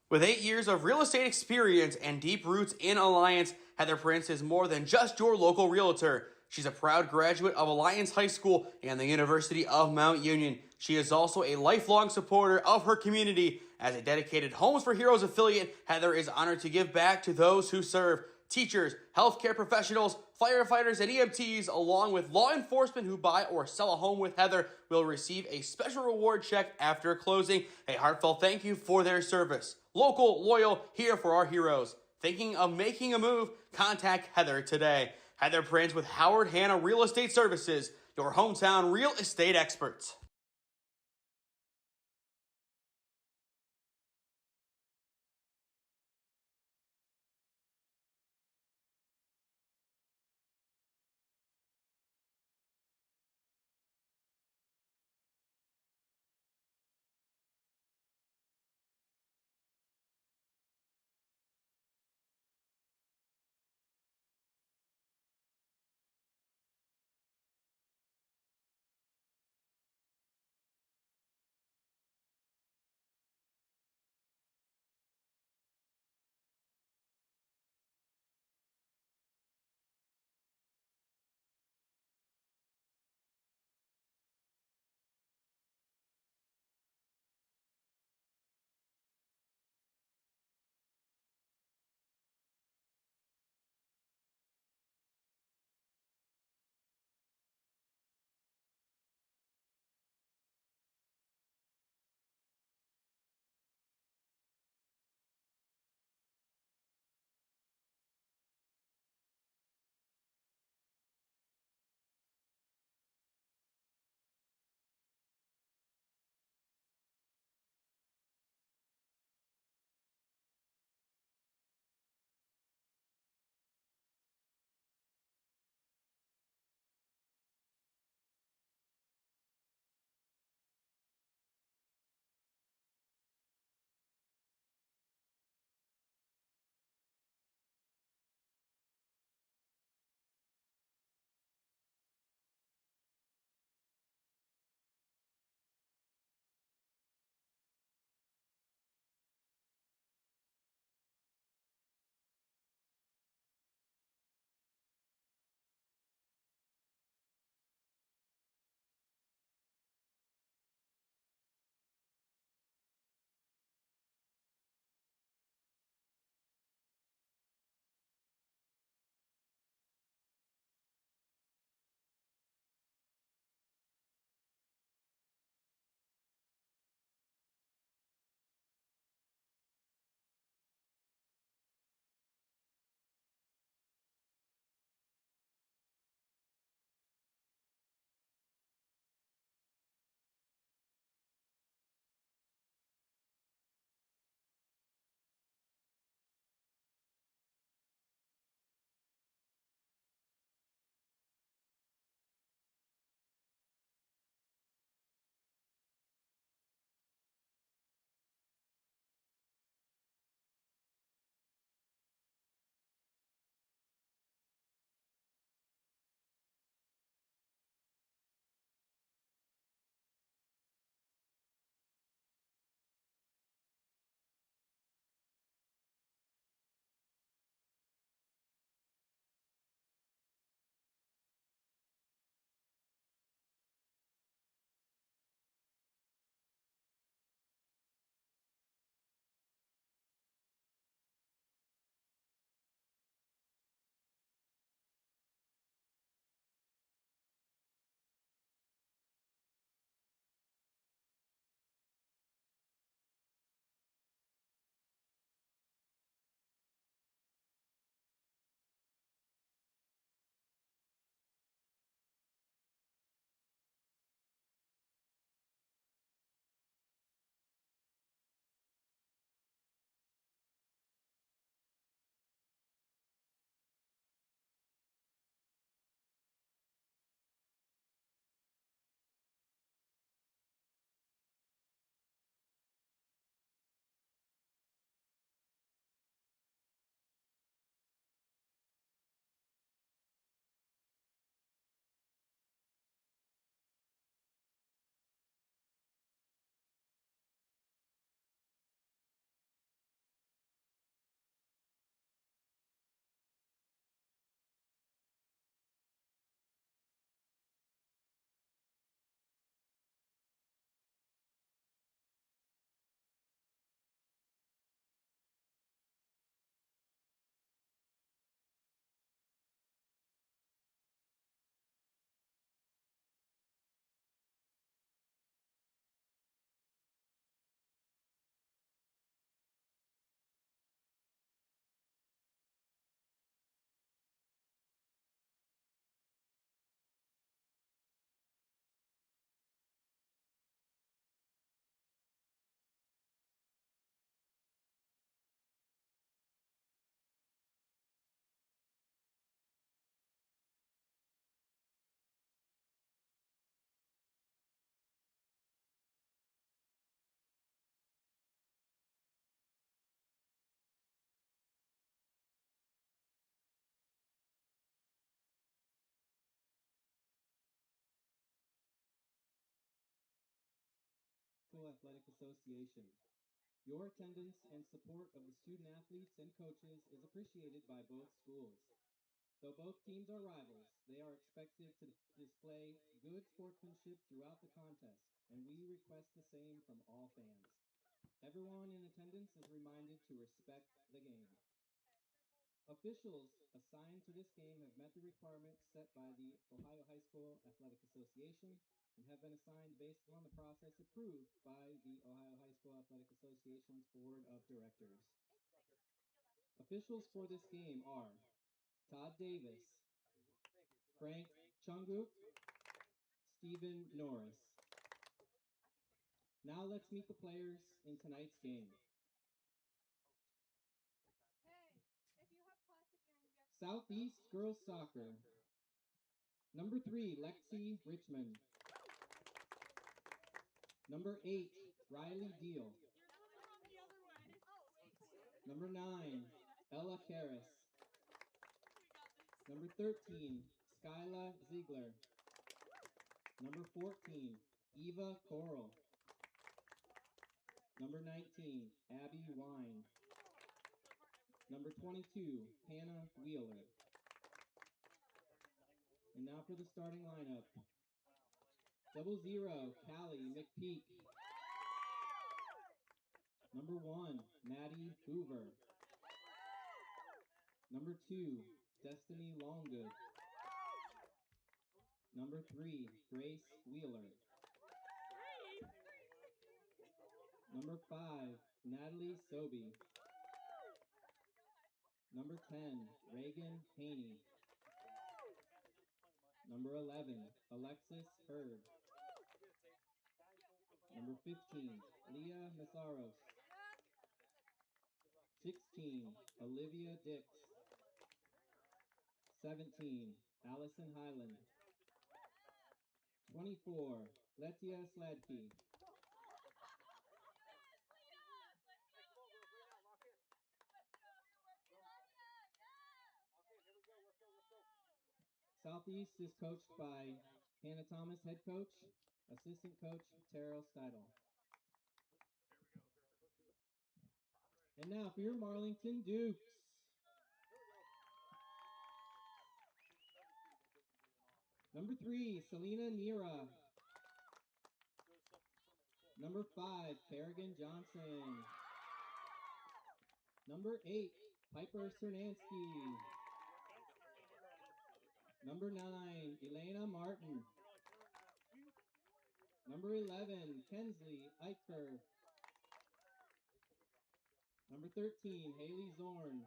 With 8 years of real estate experience and deep roots in Alliance, Heather Prince is more than just your local realtor. She's a proud graduate of Alliance High School and the University of Mount Union. She is also a lifelong supporter of her community. As a dedicated Homes for Heroes affiliate, Heather is honored to give back to those who serve. Teachers, healthcare professionals, firefighters, and EMTs, along with law enforcement who buy or sell a home with Heather, will receive a special reward check after closing. A heartfelt thank you for their service. Local, loyal, here for our heroes. Thinking of making a move? Contact Heather today. Heather Prince with Howard Hanna Real Estate Services, your hometown real estate experts. School Athletic Association. Your attendance and support of the student athletes and coaches is appreciated by both schools. Though both teams are rivals, they are expected to display good sportsmanship throughout the contest, and we request the same from all fans. Everyone in attendance is reminded to respect the game. Officials assigned to this game have met the requirements set by the Ohio High School Athletic Association and have been assigned based upon the process approved by the Ohio High School Athletic Association's Board of Directors. Officials for this game are Todd Davis, Frank Chunguk, Stephen Norris. Now let's meet the players in tonight's game. Southeast Girls Soccer. Number 3, Lexi Richmond. Number 8, Riley Deal. Number 9, Ella Karras. Number 13, Skyla Ziegler. Number 14, Eva Coral. Number 19, Abby Wine. Number 22, Hannah Wheeler. And now for the starting lineup. 00, Callie McPeak. Number 1, Maddie Hoover. Number 2, Destiny Longgood. Number 3, Grace Wheeler. Number 5, Natalie Sobey. Number 10, Reagan Haney. Number 11, Alexis Hurd. Number 15, Leah Masaros. 16, Olivia Dix. 17, Allison Highland. 24, Letia Sladkey. Southeast is coached by Hannah Thomas, head coach, assistant coach Terrell Steidel. And now for your Marlington Dukes. Number 3, Selena Nira. Number 5, Kerrigan Johnson. Number 8, Piper Cernansky. Number 9, Elena Martin. Number 11, Kensley Eicher. Number 13, Haley Zorn.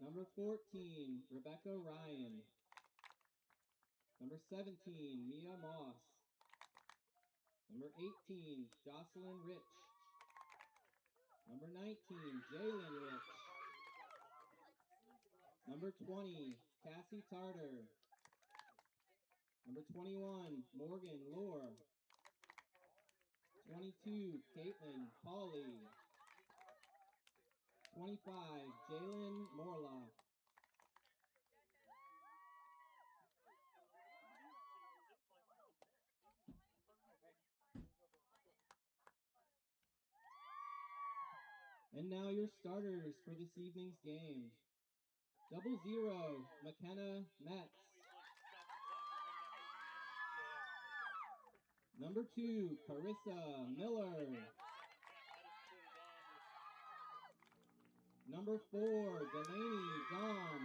Number 14, Rebecca Ryan. Number 17, Mia Moss. Number 18, Jocelyn Rich. Number 19, Jalen Rich. Number 20, Cassie Tarter. Number 21, Morgan Lohr. 22, Caitlin Pauley. 25, Jalen Morlock. And now your starters for this evening's game. 00, McKenna Metz. Number 2, Carissa Miller. Number 4, Delaney Dahm.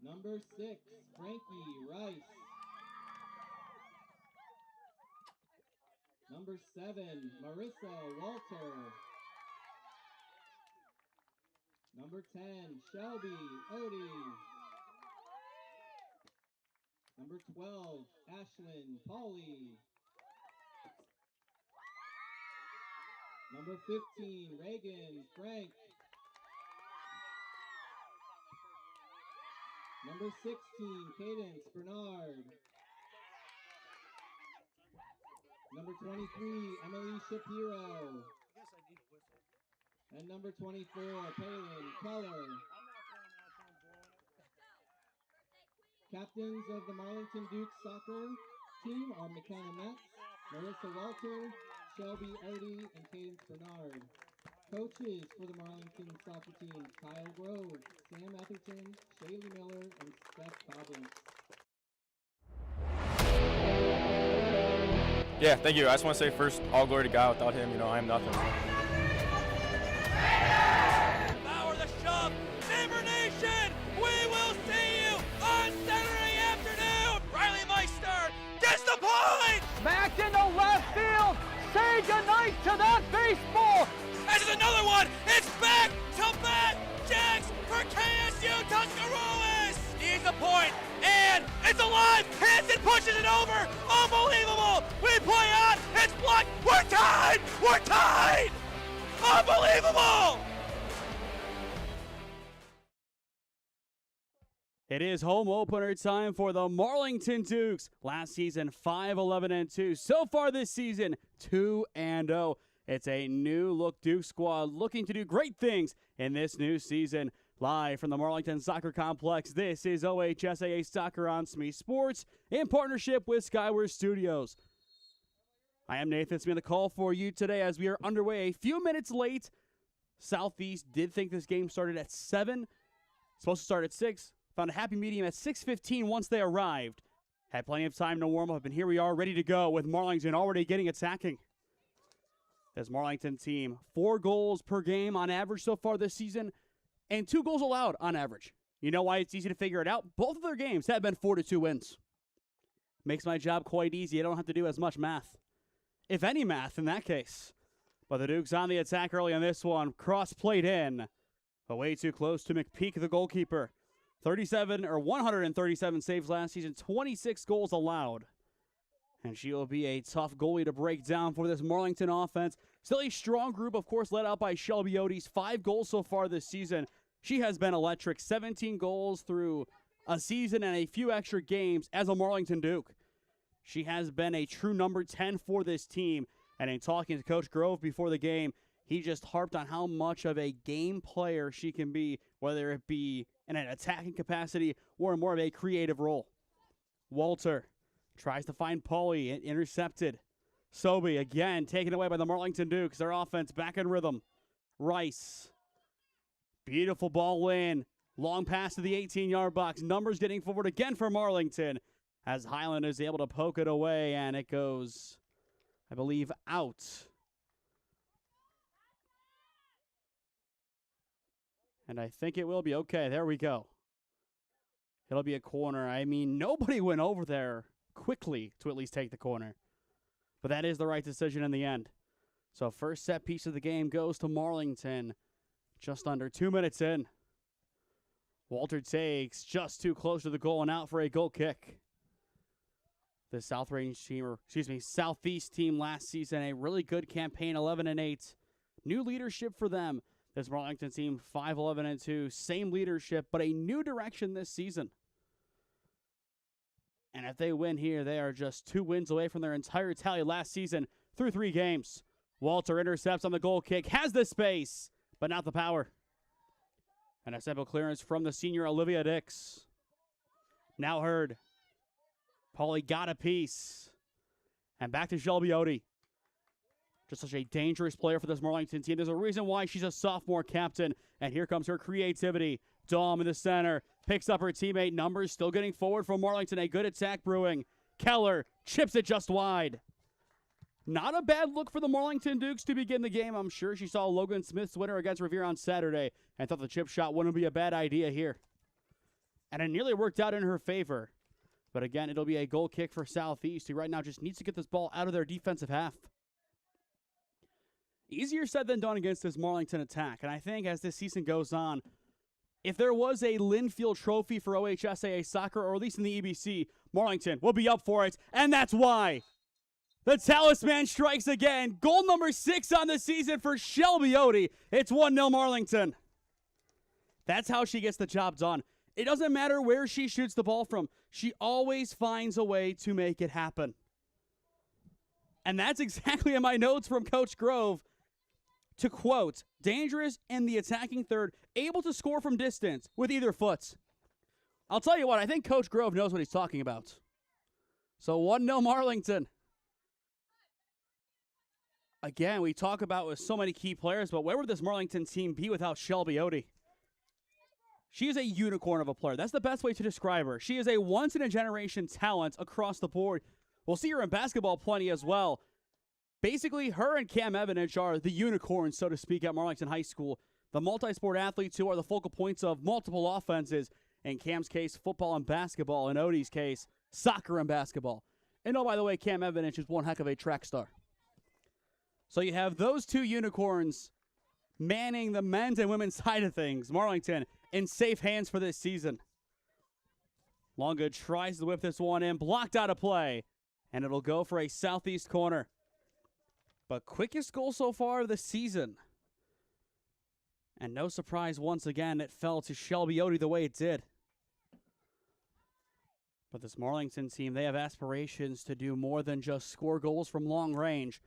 Number 6, Frankie Rice. Number 7, Marissa Walter. Number 10, Shelby Odie. Number 12, Ashlyn Pauley. Number 15, Reagan Frank. Number 16, Cadence Bernard. Number 23, Emily Shapiro. And number 24, Palin Keller. Captains of the Marlington Dukes Soccer, team are McKenna Metz, Marissa Walter, Shelby Odie, and Cadence Bernard. Coaches for the Marlington soccer team, Kyle Grove, Sam Etherton, Shaylee Miller, and Steph Cobbins. Yeah, thank you. I just want to say first, all glory to God. Without him, I am nothing. Power the shove, Neighbor Nation, we will see you on Saturday afternoon. Riley Meister gets the point. Back into left field, say goodnight to that baseball. This is another one. It's back-to-back jacks for KSU Tuscarawas. He's the point, and it's alive. Hanson pushes it over. Unbelievable. We play on. It's blocked. We're tied. We're tied. Unbelievable. It is home opener time for the Marlington Dukes. Last season, 5-11-2. So far this season, 2-0. It's a new-look Duke squad looking to do great things in this new season. Live from the Marlington Soccer Complex, this is OHSAA Soccer on SmeeSports in partnership with Skyward Studios. I am Nathan Smee on the call for you today as we are underway a few minutes late. Southeast did think this game started at 7. Supposed to start at 6. Found a happy medium at 6:15 once they arrived. Had plenty of time to warm up, and here we are ready to go with Marlington already getting attacking. This Marlington team, 4 goals per game on average so far this season, and 2 goals allowed on average. You know why it's easy to figure it out? Both of their games have been 4-2 wins. Makes my job quite easy. I don't have to do as much math. If any math in that case. But the Dukes on the attack early on this one. Cross played in. But way too close to McPeak, the goalkeeper. 137 saves last season, 26 goals allowed. And she will be a tough goalie to break down for this Marlington offense. Still a strong group, of course, led out by Shelby Odie's 5 goals so far this season. She has been electric, 17 goals through a season and a few extra games as a Marlington Duke. She has been a true number 10 for this team. And in talking to Coach Grove before the game, he just harped on how much of a game player she can be, whether it be in an attacking capacity or more of a creative role. Walter tries to find Pauly, intercepted. Sobey again taken away by the Marlington Dukes. Their offense back in rhythm. Rice. Beautiful ball in. Long pass to the 18-yard box. Numbers getting forward again for Marlington as Highland is able to poke it away, and it goes, I believe, out. And I think it will be okay. There we go. It'll be a corner. I mean, nobody went over there quickly to at least take the corner. But that is the right decision in the end. So first set piece of the game goes to Marlington. Just under 2 minutes in. Walter takes just too close to the goal and out for a goal kick. The Southeast team last season, a really good campaign, 11-8. New leadership for them. This Marlington team, 5-11-2. Same leadership, but a new direction this season. And if they win here, they are just 2 wins away from their entire tally last season through 3 games. Walter intercepts on the goal kick, has the space, but not the power. And a simple clearance from the senior Olivia Dix. Now Hurd. Pauly got a piece. And back to Shelby Odie. Just such a dangerous player for this Marlington team. There's a reason why she's a sophomore captain. And here comes her creativity. Dahm in the center. Picks up her teammate. Numbers still getting forward from Marlington. A good attack brewing. Keller chips it just wide. Not a bad look for the Marlington Dukes to begin the game. I'm sure she saw Logan Smith's winner against Revere on Saturday and thought the chip shot wouldn't be a bad idea here. And it nearly worked out in her favor. But again, it'll be a goal kick for Southeast, who right now just needs to get this ball out of their defensive half. Easier said than done against this Marlington attack. And I think as this season goes on, if there was a Linfield trophy for OHSAA soccer, or at least in the EBC, Marlington will be up for it. And that's why the talisman strikes again. Goal number 6 on the season for Shelby Odie. It's 1-0 Marlington. That's how she gets the job done. It doesn't matter where she shoots the ball from. She always finds a way to make it happen. And that's exactly in my notes from Coach Grove. To quote, dangerous in the attacking third, able to score from distance with either foot. I'll tell you what, I think Coach Grove knows what he's talking about. So 1-0 Marlington. Again, we talk about with so many key players, but where would this Marlington team be without Shelby Odie? She is a unicorn of a player. That's the best way to describe her. She is a once-in-a-generation talent across the board. We'll see her in basketball plenty as well. Basically, her and Cam Evanich are the unicorns, so to speak, at Marlington High School. The multi-sport athletes who are the focal points of multiple offenses. In Cam's case, football and basketball. In Odie's case, soccer and basketball. And oh, by the way, Cam Evanich is one heck of a track star. So you have those two unicorns manning the men's and women's side of things. Marlington in safe hands for this season. Longgood tries to whip this one in, blocked out of play, and it'll go for a southeast corner. But quickest goal so far of the season. And no surprise, once again, it fell to Shelby Odie the way it did. But this Marlington team, they have aspirations to do more than just score goals from long range.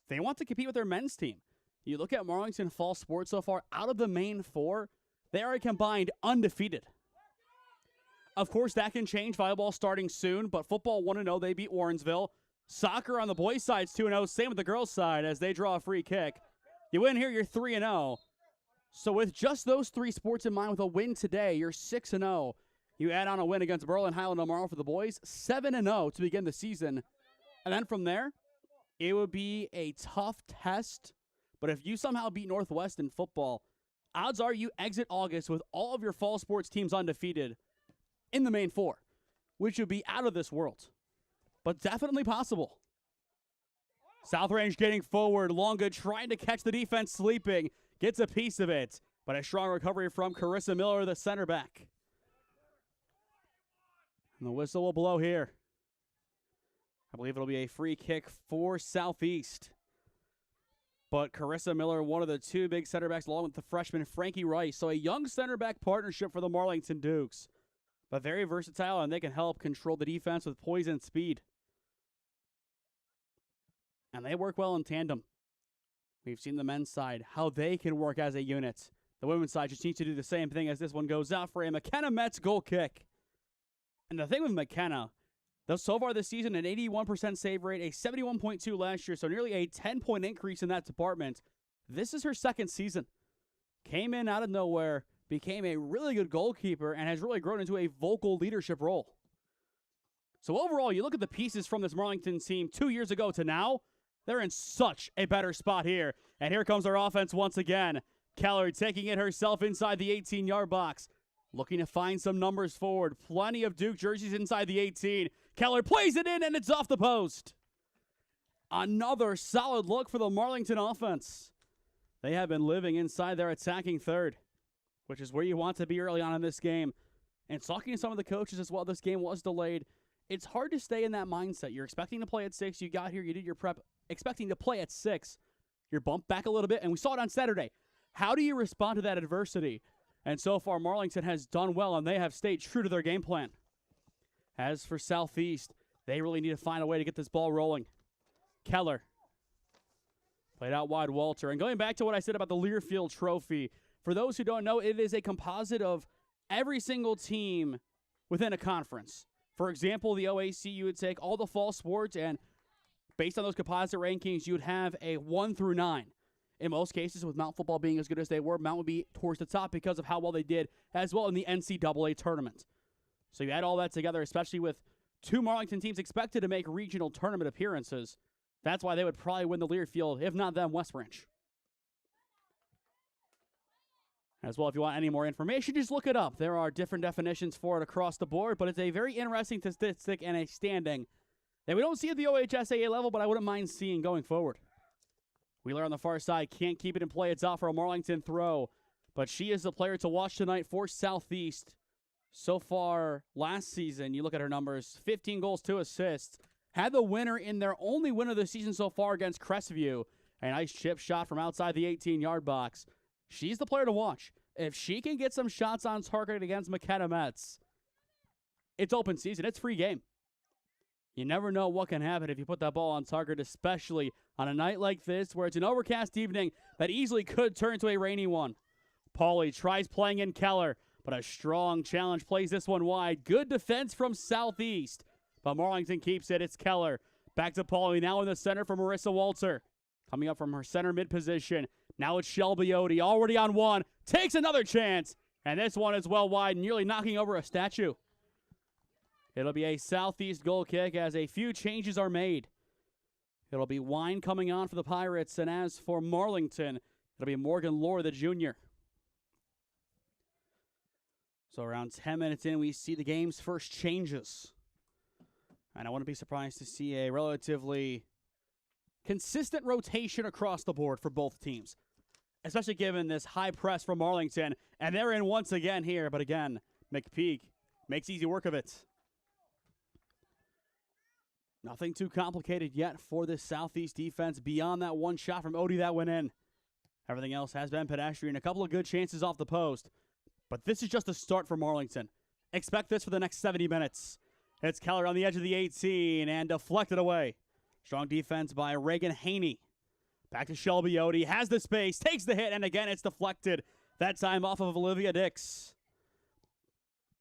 They want to compete with their men's team. You look at Marlington Fall Sports so far, out of the main four, they are combined undefeated. Of course, that can change. Volleyball starting soon, but football 1-0, they beat Warrensville. Soccer on the boys' side is 2-0. Same with the girls' side as they draw a free kick. You win here, you're 3-0. So with just those three sports in mind, with a win today, you're 6-0. You add on a win against Berlin Highland tomorrow for the boys, 7-0 to begin the season. And then from there, it would be a tough test. But if you somehow beat Northwest in football, odds are you exit August with all of your fall sports teams undefeated in the main four, which would be out of this world. But definitely possible. South Range getting forward. Longgood trying to catch the defense sleeping. Gets a piece of it. But a strong recovery from Carissa Miller, the center back. And the whistle will blow here. I believe it'll be a free kick for Southeast. But Carissa Miller, one of the two big center backs, along with the freshman Frankie Rice. So a young center back partnership for the Marlington Dukes. But very versatile, and they can help control the defense with poise and speed. And they work well in tandem. We've seen the men's side, how they can work as a unit. The women's side just needs to do the same thing as this one goes out for a McKenna Metz goal kick. And the thing with McKenna, though so far this season, an 81% save rate, a 71.2 last year, so nearly a 10-point increase in that department. This is her second season. Came in out of nowhere, became a really good goalkeeper, and has really grown into a vocal leadership role. So overall, you look at the pieces from this Marlington team 2 years ago to now, they're in such a better spot here. And here comes our offense once again. Keller taking it herself inside the 18-yard box. Looking to find some numbers forward. Plenty of Duke jerseys inside the 18. Keller plays it in, and it's off the post. Another solid look for the Marlington offense. They have been living inside their attacking third, which is where you want to be early on in this game. And talking to some of the coaches as well, this game was delayed. It's hard to stay in that mindset. You're expecting to play at 6. You got here, you did your prep, expecting to play at 6. You're bumped back a little bit, and we saw it on Saturday. How do you respond to that adversity? And so far, Marlington has done well, and they have stayed true to their game plan. As for Southeast, they really need to find a way to get this ball rolling. Keller played out wide, Walter. And going back to what I said about the Learfield Trophy, for those who don't know, it is a composite of every single team within a conference. For example, the OAC, you would take all the fall sports, and based on those composite rankings, you would have a 1 through 9. In most cases, with Mount football being as good as they were, Mount would be towards the top because of how well they did, as well in the NCAA tournament. So you add all that together, especially with two Marlington teams expected to make regional tournament appearances. That's why they would probably win the Learfield, if not them, West Branch. As well, if you want any more information, just look it up. There are different definitions for it across the board, but it's a very interesting statistic and a standing that we don't see at the OHSAA level, but I wouldn't mind seeing going forward. Wheeler on the far side can't keep it in play. It's out for a Marlington throw, but she is the player to watch tonight for Southeast. So far last season, you look at her numbers, 15 goals, 2 assists. Had the winner in their only win of the season so far against Crestview. A nice chip shot from outside the 18-yard box. She's the player to watch. If she can get some shots on target against McKenna Metz, it's open season. It's free game. You never know what can happen if you put that ball on target, especially on a night like this where it's an overcast evening that easily could turn to a rainy one. Pauly tries playing in Keller, but a strong challenge plays this one wide. Good defense from Southeast, But Marlington keeps it. It's Keller. Back to Pauly. Now in the center for Marissa Walter. Coming up from her center mid position. Now it's Shelby Odie. Already on one. Takes another chance. And this one is well wide, nearly knocking over a statue. It'll be a southeast goal kick as a few changes are made. It'll be Wine coming on for the Pirates. And as for Marlington, it'll be Morgan Lohr, the junior. So around 10 minutes in, we see the game's first changes. And I wouldn't be surprised to see a relatively consistent rotation across the board for both teams, especially given this high press from Marlington. And they're in once again here, but again, McPeak makes easy work of it. Nothing too complicated yet for this Southeast defense beyond that one shot from Odie that went in. Everything else has been pedestrian. A couple of good chances off the post, but this is just a start for Marlington. Expect this for the next 70 minutes. It's Keller on the edge of the 18 and deflected away. Strong defense by Reagan Haney. Back to Shelby Odie. Has the space. Takes the hit. And again, it's deflected. That time off of Olivia Dix.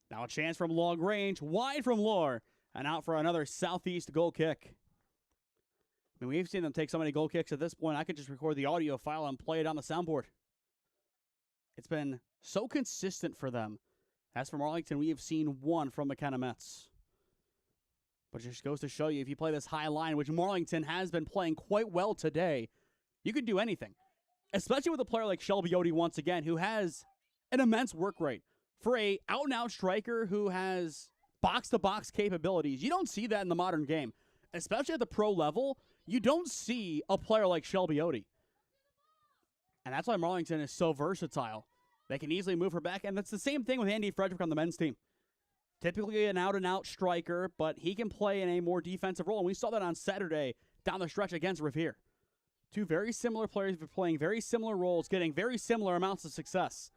Now a chance from long range. Wide from Lohr. And out for another Southeast goal kick. I mean, we've seen them take so many goal kicks at this point. I could just record the audio file and play it on the soundboard. It's been so consistent for them. As for Marlington, we have seen one from McKenna Metz. But it just goes to show you, if you play this high line, which Marlington has been playing quite well today, you could do anything. Especially with a player like Shelby Odie once again, who has an immense work rate. For a out-and-out striker who has box-to-box capabilities, you don't see that in the modern game. Especially at the pro level, you don't see a player like Shelby Odie. And that's why Marlington is so versatile. They can easily move her back, and that's the same thing with Andy Frederick on the men's team. Typically an out-and-out striker, but he can play in a more defensive role, and we saw that on Saturday down the stretch against Revere. Two very similar players playing very similar roles, getting very similar amounts of success.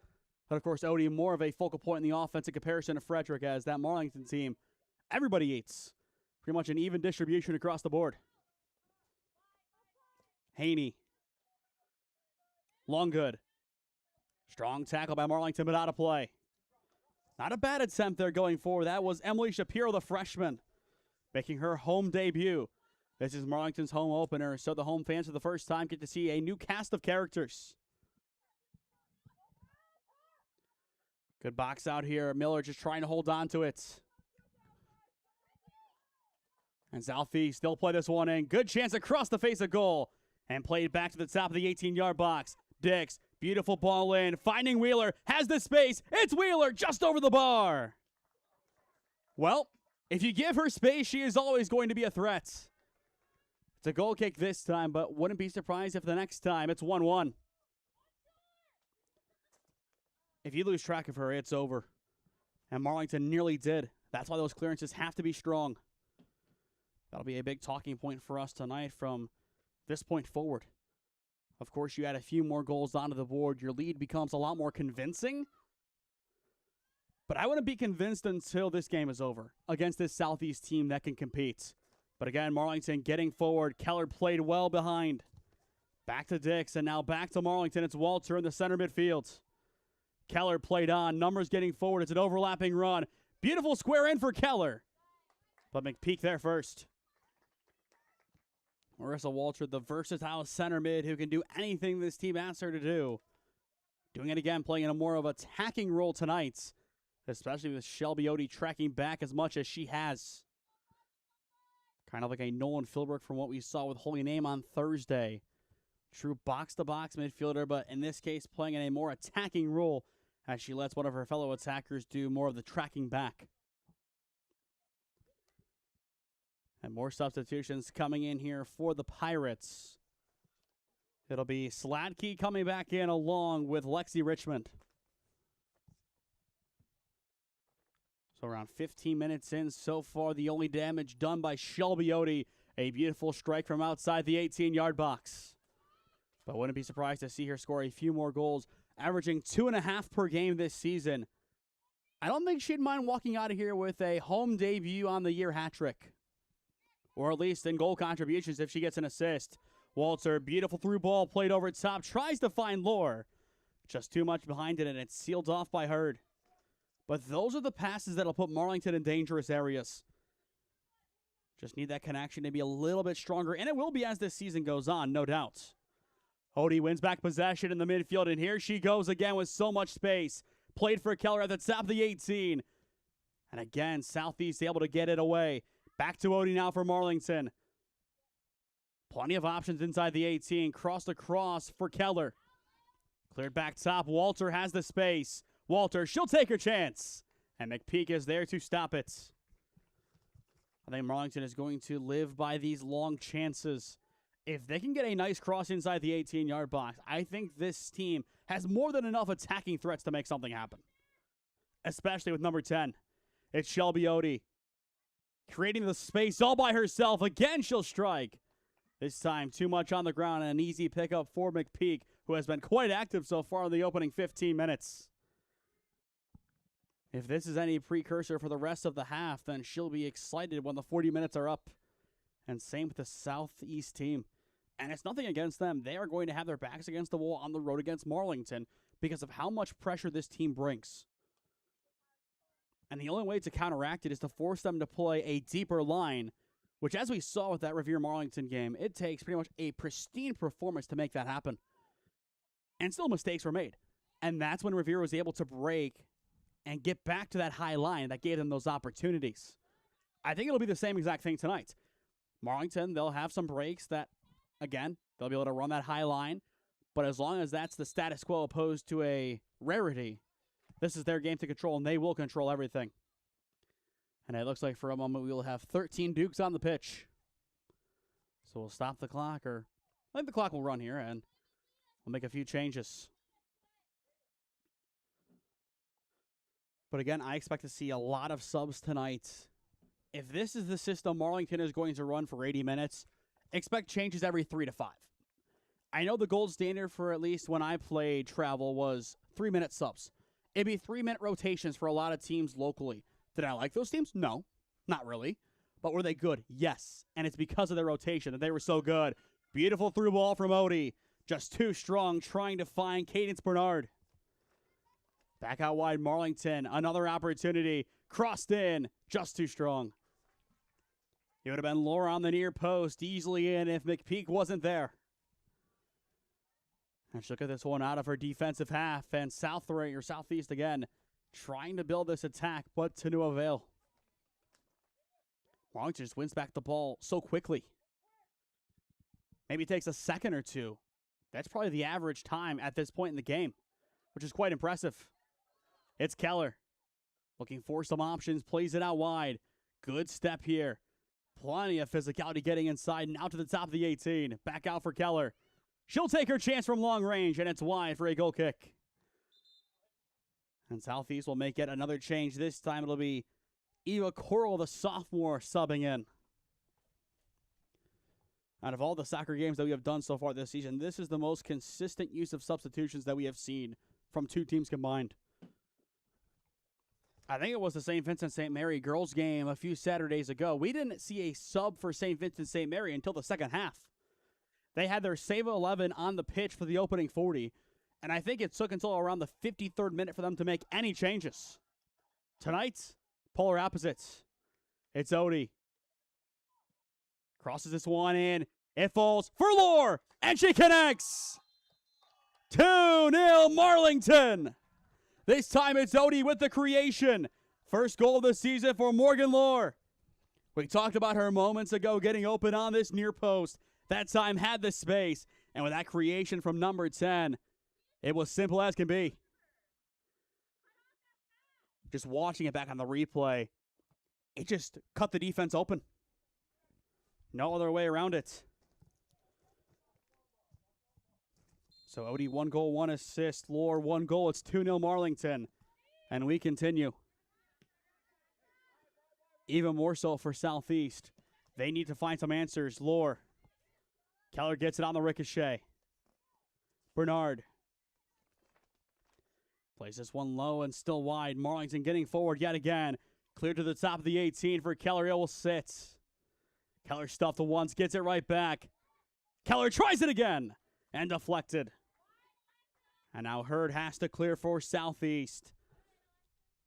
But, of course, Odie more of a focal point in the offense in comparison to Frederick, as that Marlington team, everybody eats. Pretty much an even distribution across the board. Haney. Long good. Strong tackle by Marlington, but out of play. Not a bad attempt there going forward. That was Emily Shapiro, the freshman, making her home debut. This is Marlington's home opener, so the home fans for the first time get to see a new cast of characters. Good box out here. Miller just trying to hold on to it. And Southeast, they'll play this one in. Good chance across the face of goal. And played back to the top of the 18-yard box. Dix, beautiful ball in. Finding Wheeler, has the space. It's Wheeler just over the bar. Well, if you give her space, she is always going to be a threat. It's a goal kick this time, but wouldn't be surprised if the next time it's 1-1. If you lose track of her, it's over. And Marlington nearly did. That's why those clearances have to be strong. That'll be a big talking point for us tonight from this point forward. Of course, you add a few more goals onto the board. Your lead becomes a lot more convincing. But I wouldn't be convinced until this game is over against this Southeast team that can compete. But again, Marlington getting forward. Keller played well behind. Back to Dix, and now back to Marlington. It's Walter in the center midfield. Keller played on. Numbers getting forward. It's an overlapping run. Beautiful square in for Keller. But McPeak there first. Marissa Walter, the versatile center mid who can do anything this team asks her to do. Doing it again, playing in a more of attacking role tonight. Especially with Shelby Odie tracking back as much as she has. Kind of like a Nolan Philbrook from what we saw with Holy Name on Thursday. True box-to-box midfielder, but in this case playing in a more attacking role as she lets one of her fellow attackers do more of the tracking back. And more substitutions coming in here for the Pirates. It'll be Sladkey coming back in along with Lexi Richmond. So around 15 minutes in so far, the only damage done by Shelby Odie. A beautiful strike from outside the 18-yard box. But wouldn't be surprised to see her score a few more goals, averaging 2.5 per game this season. I don't think she'd mind walking out of here with a home debut on the year hat trick. Or at least in goal contributions if she gets an assist. Walter, beautiful through ball, played over top, tries to find Lohr. Just too much behind it, and it's sealed off by Hurd. But those are the passes that'll put Marlington in dangerous areas. Just need that connection to be a little bit stronger, and it will be as this season goes on, no doubt. Odie wins back possession in the midfield, and here she goes again with so much space. Played for Keller at the top of the 18. And again, Southeast able to get it away. Back to Odie now for Marlington. Plenty of options inside the 18. Crossed across for Keller. Cleared back top. Walter has the space. Walter, she'll take her chance. And McPeak is there to stop it. I think Marlington is going to live by these long chances. If they can get a nice cross inside the 18-yard box, I think this team has more than enough attacking threats to make something happen. Especially with number 10. It's Shelby Odie. Creating the space all by herself. Again, she'll strike. This time, too much on the ground and an easy pickup for McPeak, who has been quite active so far in the opening 15 minutes. If this is any precursor for the rest of the half, then she'll be excited when the 40 minutes are up. And same with the Southeast team. And it's nothing against them. They are going to have their backs against the wall on the road against Marlington because of how much pressure this team brings. And the only way to counteract it is to force them to play a deeper line, which, as we saw with that Revere-Marlington game, it takes pretty much a pristine performance to make that happen. And still mistakes were made. And that's when Revere was able to break and get back to that high line that gave them those opportunities. I think it'll be the same exact thing tonight. Marlington, they'll have some breaks that, again, they'll be able to run that high line. But as long as that's the status quo opposed to a rarity, this is their game to control, and they will control everything. And it looks like for a moment we will have 13 Dukes on the pitch. So we'll stop the clock, or I think the clock will run here, and we'll make a few changes. But again, I expect to see a lot of subs tonight. If this is the system Marlington is going to run for 80 minutes, expect changes every 3 to 5. I know the gold standard for at least when I played travel was 3-minute subs. It'd be 3-minute rotations for a lot of teams locally. Did I like those teams? No, not really. But were they good? Yes. And it's because of their rotation that they were so good. Beautiful through ball from Odie. Just too strong, trying to find Cadence Bernard. Back out wide, Marlington. Another opportunity. Crossed in. Just too strong. It would have been Laura on the near post. Easily in if McPeak wasn't there. And she'll get this one out of her defensive half. And Southeast again, trying to build this attack, but to no avail. Marlington just wins back the ball so quickly. Maybe it takes a second or two. That's probably the average time at this point in the game, which is quite impressive. It's Keller. Looking for some options, plays it out wide. Good step here. Plenty of physicality getting inside and out to the top of the 18. Back out for Keller. She'll take her chance from long range, and it's wide for a goal kick. And Southeast will make yet another change. This time it'll be Eva Coral, the sophomore, subbing in. Out of all the soccer games that we have done so far this season, this is the most consistent use of substitutions that we have seen from two teams combined. I think it was the St. Vincent St. Mary girls game a few Saturdays ago. We didn't see a sub for St. Vincent St. Mary until the second half. They had their save 11 on the pitch for the opening 40, and I think it took until around the 53rd minute for them to make any changes. Tonight, polar opposites. It's Odie. Crosses this one in. It falls for Lore, and she connects. 2-0 Marlington. This time it's Odie with the creation. First goal of the season for Morgan Lore. We talked about her moments ago getting open on this near post. That time had the space. And with that creation from number 10, it was simple as can be. Just watching it back on the replay, it just cut the defense open. No other way around it. So Odie, 1 goal, 1 assist. Lore, 1 goal. It's 2-0 Marlington. And we continue. Even more so for Southeast. They need to find some answers. Lore. Keller gets it on the ricochet. Bernard. Plays this one low and still wide. Marlington getting forward yet again. Clear to the top of the 18 for Keller. It will sit. Keller stuffed the once, gets it right back. Keller tries it again. And deflected. And now Hurd has to clear for Southeast.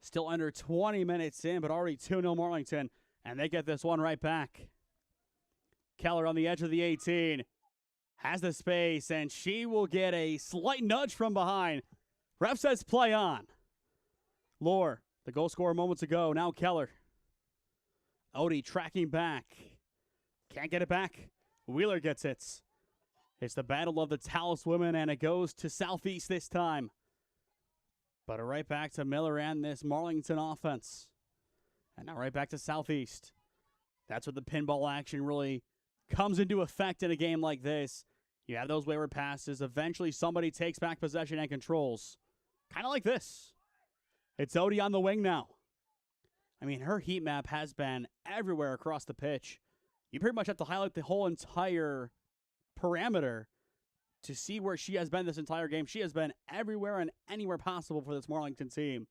Still under 20 minutes in, but already 2-0 Marlington. And they get this one right back. Keller on the edge of the 18. Has the space, and she will get a slight nudge from behind. Ref says play on. Lohr, the goal scorer moments ago. Now Keller. Odie tracking back. Can't get it back. Wheeler gets it. It's the battle of the Talus women, and it goes to Southeast this time. But right back to Miller and this Marlington offense. And now right back to Southeast. That's where the pinball action really comes into effect in a game like this. You have those wayward passes. Eventually somebody takes back possession and controls. Kind of like this. It's Odie on the wing now. I mean, her heat map has been everywhere across the pitch. You pretty much have to highlight the whole entire parameter to see where she has been this entire game. She has been everywhere and anywhere possible for this Marlington team.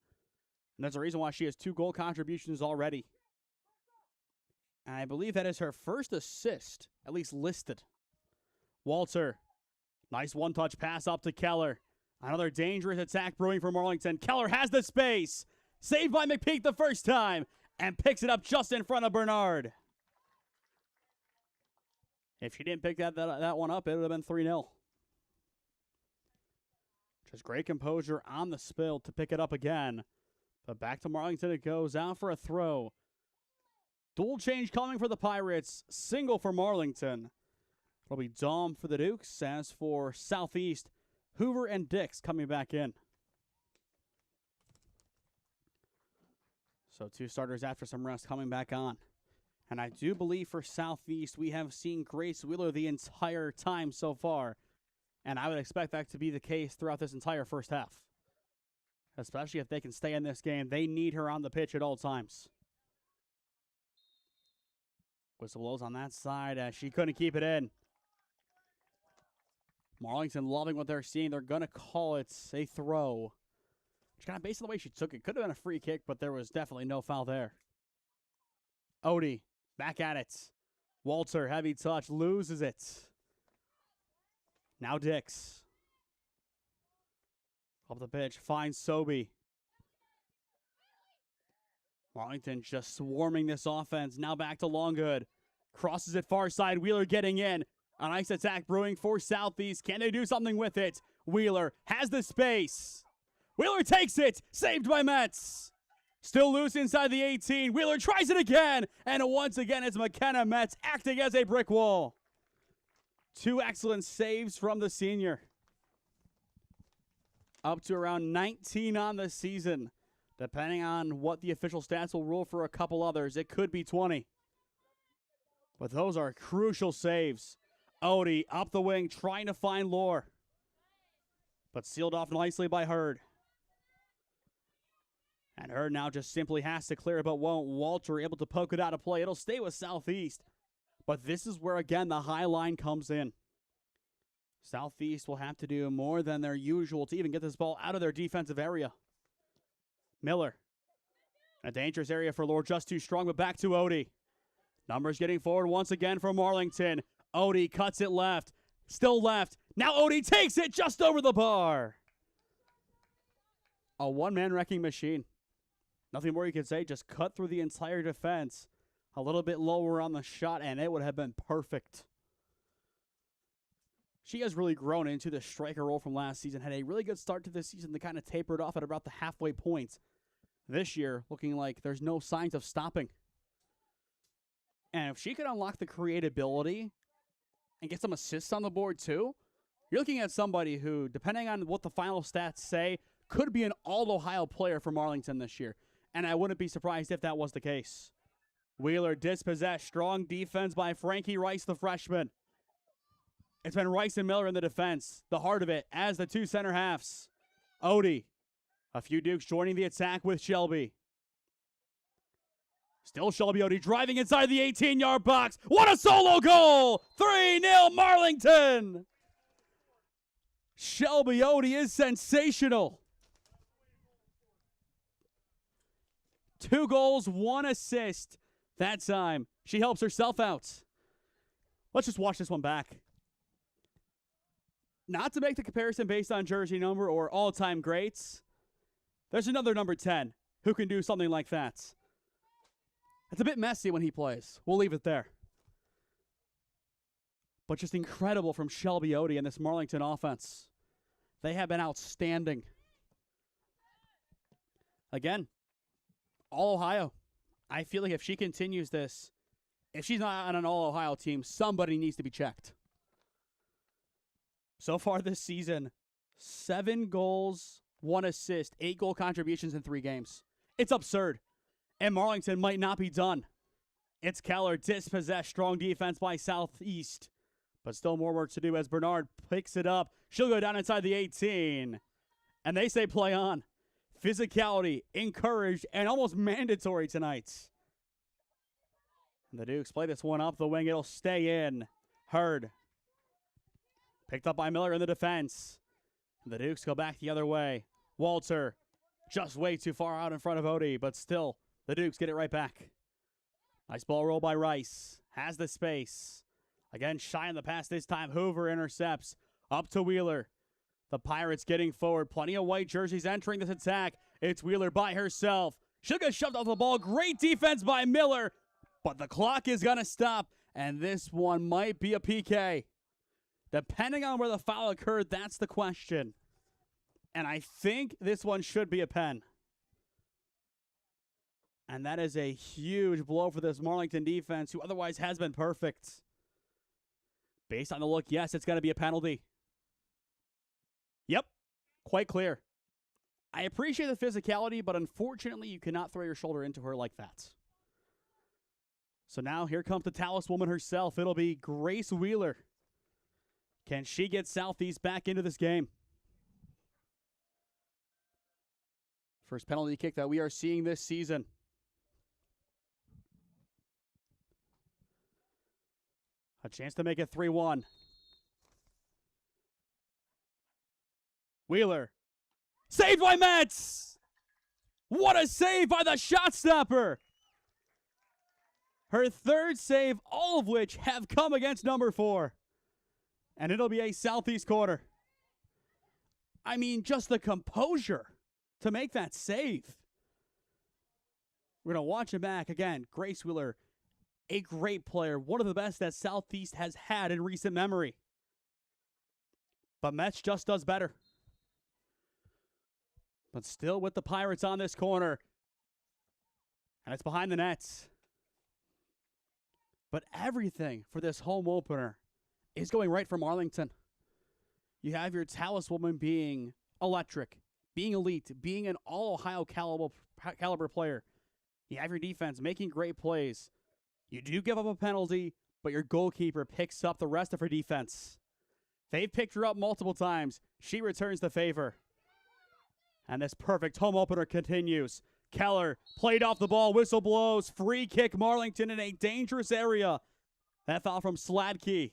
And that's the reason why she has 2 goal contributions already. And I believe that is her first assist, at least listed. Walter, nice one-touch pass up to Keller. Another dangerous attack brewing for Marlington. Keller has the space. Saved by McPeak the first time. And picks it up just in front of Bernard. If she didn't pick that one up, it would have been 3-0. Just great composure on the spill to pick it up again. But back to Marlington it goes. Out for a throw. Dual change coming for the Pirates. Single for Marlington. It'll be Dom for the Dukes. As for Southeast, Hoover and Dix coming back in. So 2 starters after some rest coming back on. And I do believe for Southeast, we have seen Grace Wheeler the entire time so far. And I would expect that to be the case throughout this entire first half. Especially if they can stay in this game. They need her on the pitch at all times. Whistle blows on that side as she couldn't keep it in. Marlington loving what they're seeing. They're going to call it a throw. Which kind of based on the way she took it. Could have been a free kick, but there was definitely no foul there. Odie, back at it. Walter, heavy touch, loses it. Now Dix. Up the pitch, finds Sobey. Marlington just swarming this offense. Now back to Longgood. Crosses it far side. Wheeler getting in. A nice attack brewing for Southeast. Can they do something with it? Wheeler has the space. Wheeler takes it. Saved by Metz. Still loose inside the 18. Wheeler tries it again. And once again, it's McKenna Metz acting as a brick wall. 2 excellent saves from the senior. Up to around 19 on the season. Depending on what the official stats will rule for a couple others, it could be 20. But those are crucial saves. Odie up the wing, trying to find Lohr. But sealed off nicely by Hurd. And Hurd now just simply has to clear it, but won't. Walter able to poke it out of play. It'll stay with Southeast. But this is where, again, the high line comes in. Southeast will have to do more than their usual to even get this ball out of their defensive area. Miller. A dangerous area for Lohr, just too strong, but back to Odie. Numbers getting forward once again for Marlington. Odie cuts it left. Still left. Now Odie takes it just over the bar. A one-man wrecking machine. Nothing more you can say. Just cut through the entire defense. A little bit lower on the shot, and it would have been perfect. She has really grown into the striker role from last season. Had a really good start to this season that kind of tapered off at about the halfway point. This year, looking like there's no signs of stopping. And if she could unlock the creatability and get some assists on the board too, you're looking at somebody who, depending on what the final stats say, could be an all-Ohio player for Marlington this year. And I wouldn't be surprised if that was the case. Wheeler dispossessed. Strong defense by Frankie Rice, the freshman. It's been Rice and Miller in the defense, the heart of it, as the 2 center halves. Odie. A few Dukes joining the attack with Shelby. Still Shelby Odie driving inside the 18-yard box. What a solo goal! 3-0 Marlington! Shelby Odie is sensational. 2 goals, 1 assist. That time, she helps herself out. Let's just watch this one back. Not to make the comparison based on jersey number or all-time greats, there's another number 10 who can do something like that. It's a bit messy when he plays. We'll leave it there. but just incredible from Shelby Odie and this Marlington offense. They have been outstanding. Again, all Ohio. I feel like if she continues this, if she's not on an all-Ohio team, somebody needs to be checked. So far this season, 7 goals, 1 assist, 8 goal contributions in 3 games. It's absurd. And Marlington might not be done. It's Keller, dispossessed, strong defense by Southeast. But still more work to do as Bernard picks it up. She'll go down inside the 18. And they say play on. Physicality, encouraged, and almost mandatory tonight. The Dukes play this one up the wing. It'll stay in. Hurd. Picked up by Miller in the defense. The Dukes go back the other way. Walter just way too far out in front of Odie, but still, the Dukes get it right back. Nice ball roll by Rice. Has the space. Again, shy on the pass this time. Hoover intercepts. Up to Wheeler. The Pirates getting forward. Plenty of white jerseys entering this attack. It's Wheeler by herself. She'll get shoved off the ball. Great defense by Miller. But the clock is going to stop, and this one might be a PK. Depending on where the foul occurred, that's the question. And I think this one should be a pen. And that is a huge blow for this Marlington defense, who otherwise has been perfect. Based on the look, yes, it's going to be a penalty. Yep, quite clear. I appreciate the physicality, but unfortunately, you cannot throw your shoulder into her like that. So now here comes the taliswoman herself. It'll be Grace Wheeler. Can she get Southeast back into this game? First penalty kick that we are seeing this season. A chance to make it 3-1. Wheeler. Saved by Metz! What a save by the shot stopper! Her third save, all of which have come against number 4. And it'll be a Southeast corner. I mean, just the composure to make that save. We're going to watch it back again. Grace Wheeler, a great player, one of the best that Southeast has had in recent memory. But Metz just does better. But still with the Pirates on this corner. And it's behind the nets. But everything for this home opener is going right for Marlington. You have your taliswoman being electric, being elite, being an all-Ohio caliber player. You have your defense making great plays. You do give up a penalty, but your goalkeeper picks up the rest of her defense. They've picked her up multiple times. She returns the favor. And this perfect home opener continues. Keller played off the ball, whistle blows, free kick Marlington in a dangerous area. That foul from Sladkey.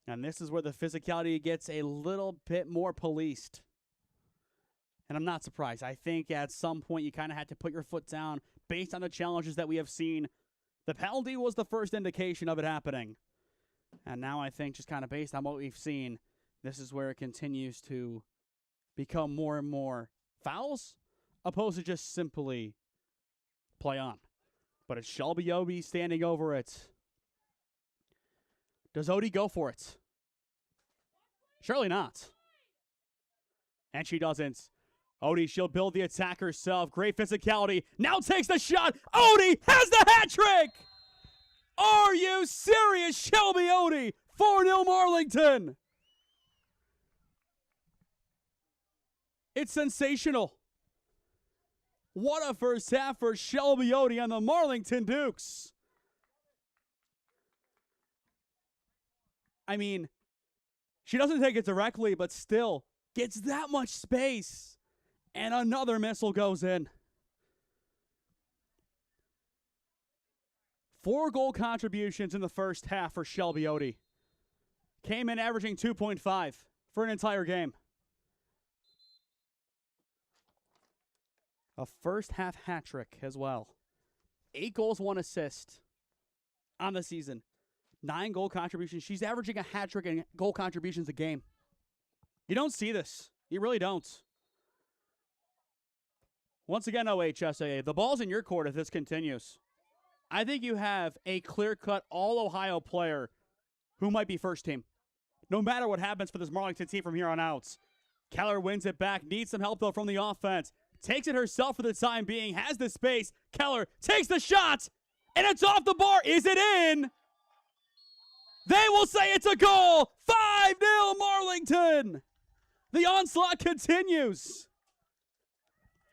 And this is where the physicality gets a little bit more policed. And I'm not surprised. I think at some point you kind of had to put your foot down based on the challenges that we have seen. The penalty was the first indication of it happening. And now I think just kind of based on what we've seen, this is where it continues to become more and more fouls, opposed to just simply play on. But it's Shelby Odie standing over it. Does Odie go for it? Surely not. And she doesn't. Odie, she'll build the attack herself. Great physicality. Now takes the shot. Odie has the hat trick! Are you serious, Shelby Odie? 4-0 Marlington. It's sensational. What a first half for Shelby Odie and the Marlington Dukes. I mean, she doesn't take it directly, but still gets that much space. And another missile goes in. 4 goal contributions in the first half for Shelby Odie. Came in averaging 2.5 for an entire game. A first half hat trick as well. 8 goals, 1 assist on the season. 9 goal contributions. She's averaging a hat trick and goal contributions a game. You don't see this. You really don't. Once again, OHSAA, the ball's in your court if this continues. I think you have a clear-cut all-Ohio player who might be first team. No matter what happens for this Marlington team from here on out. Keller wins it back. Needs some help, though, from the offense. Takes it herself for the time being. Has the space. Keller takes the shot. And it's off the bar. Is it in? They will say it's a goal. 5-0 Marlington. The onslaught continues.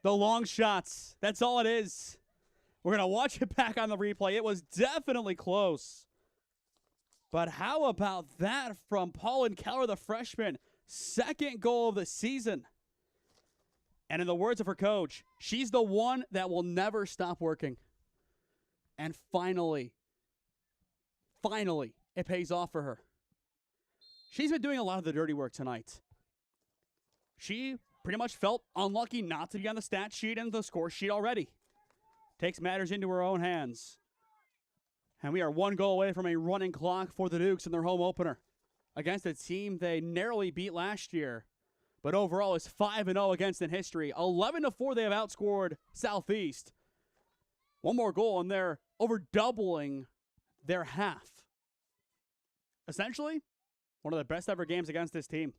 The long shots. That's all it is. We're going to watch it back on the replay. It was definitely close. But how about that from Paulin Keller, the freshman? Second goal of the season. And in the words of her coach, she's the one that will never stop working. And finally, it pays off for her. She's been doing a lot of the dirty work tonight. She pretty much felt unlucky not to be on the stat sheet and the score sheet already. Takes matters into her own hands. And we are one goal away from a running clock for the Dukes in their home opener against a team they narrowly beat last year, but overall is 5-0 against in history. 11-4 they have outscored Southeast. One more goal and they're over doubling their half. Essentially, one of the best ever games against this team.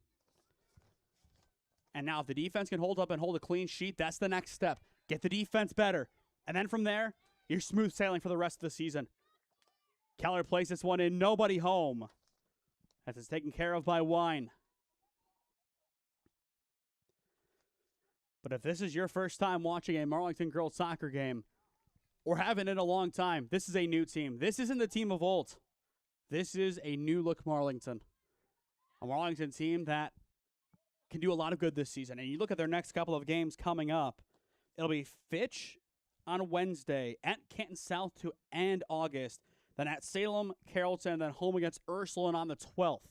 And now if the defense can hold up and hold a clean sheet, that's the next step. Get the defense better. And then from there, you're smooth sailing for the rest of the season. Keller plays this one in, nobody home. As it's taken care of by Wine. But if this is your first time watching a Marlington girls soccer game, or haven't in a long time, this is a new team. This isn't the team of old. This is a new look Marlington. A Marlington team that can do a lot of good this season. And you look at their next couple of games coming up. It'll be Fitch on Wednesday, at Canton South to end August. Then at Salem, Carrollton, then home against Ursuline on the 12th.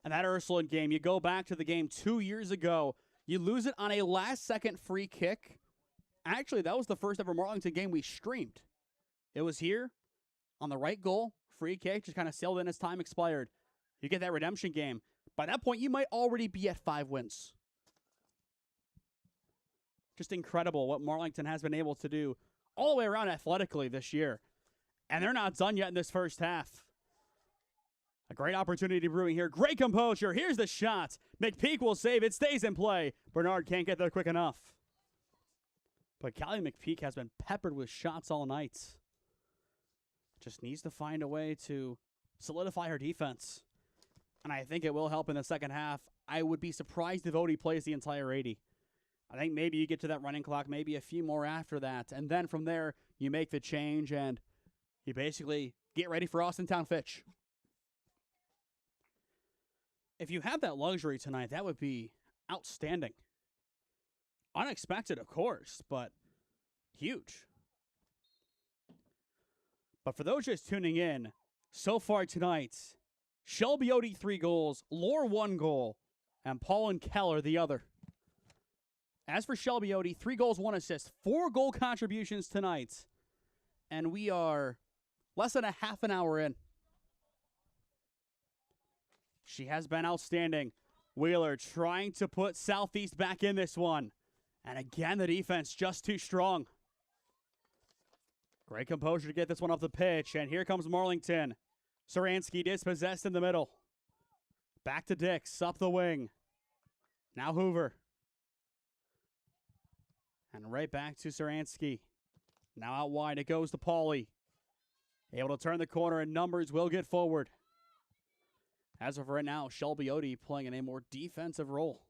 And that Ursuline game, you go back to the game 2 years ago. You lose it on a last-second free kick. Actually, that was the first ever Marlington game we streamed. It was here on the right goal. Free kick just kind of sailed in as time expired. You get that redemption game. By that point, you might already be at 5 wins. Just incredible what Marlington has been able to do all the way around athletically this year. And they're not done yet in this first half. A great opportunity brewing here. Great composure. Here's the shot. McPeak will save. It stays in play. Bernard can't get there quick enough. But Callie McPeak has been peppered with shots all night. Just needs to find a way to solidify her defense. And I think it will help in the second half. I would be surprised if Odie plays the entire 80. I think maybe you get to that running clock, maybe a few more after that. And then from there, you make the change and you basically get ready for Austintown Fitch. If you have that luxury tonight, that would be outstanding. Unexpected, of course, but huge. But for those just tuning in, so far tonight, Shelby Odie 3 goals, Lore 1 goal, and Paulin Keller the other. As for Shelby Odie, 3 goals, 1 assist, 4 goal contributions tonight. And we are less than a half an hour in. She has been outstanding. Wheeler trying to put Southeast back in this one. And again, the defense just too strong. Great composure to get this one off the pitch. And here comes Marlington. Saransky dispossessed in the middle. Back to Dix, up the wing. Now Hoover. And right back to Saransky. Now out wide, it goes to Pauly. Able to turn the corner, and numbers will get forward. As of right now, Shelby Odie playing in a more defensive role.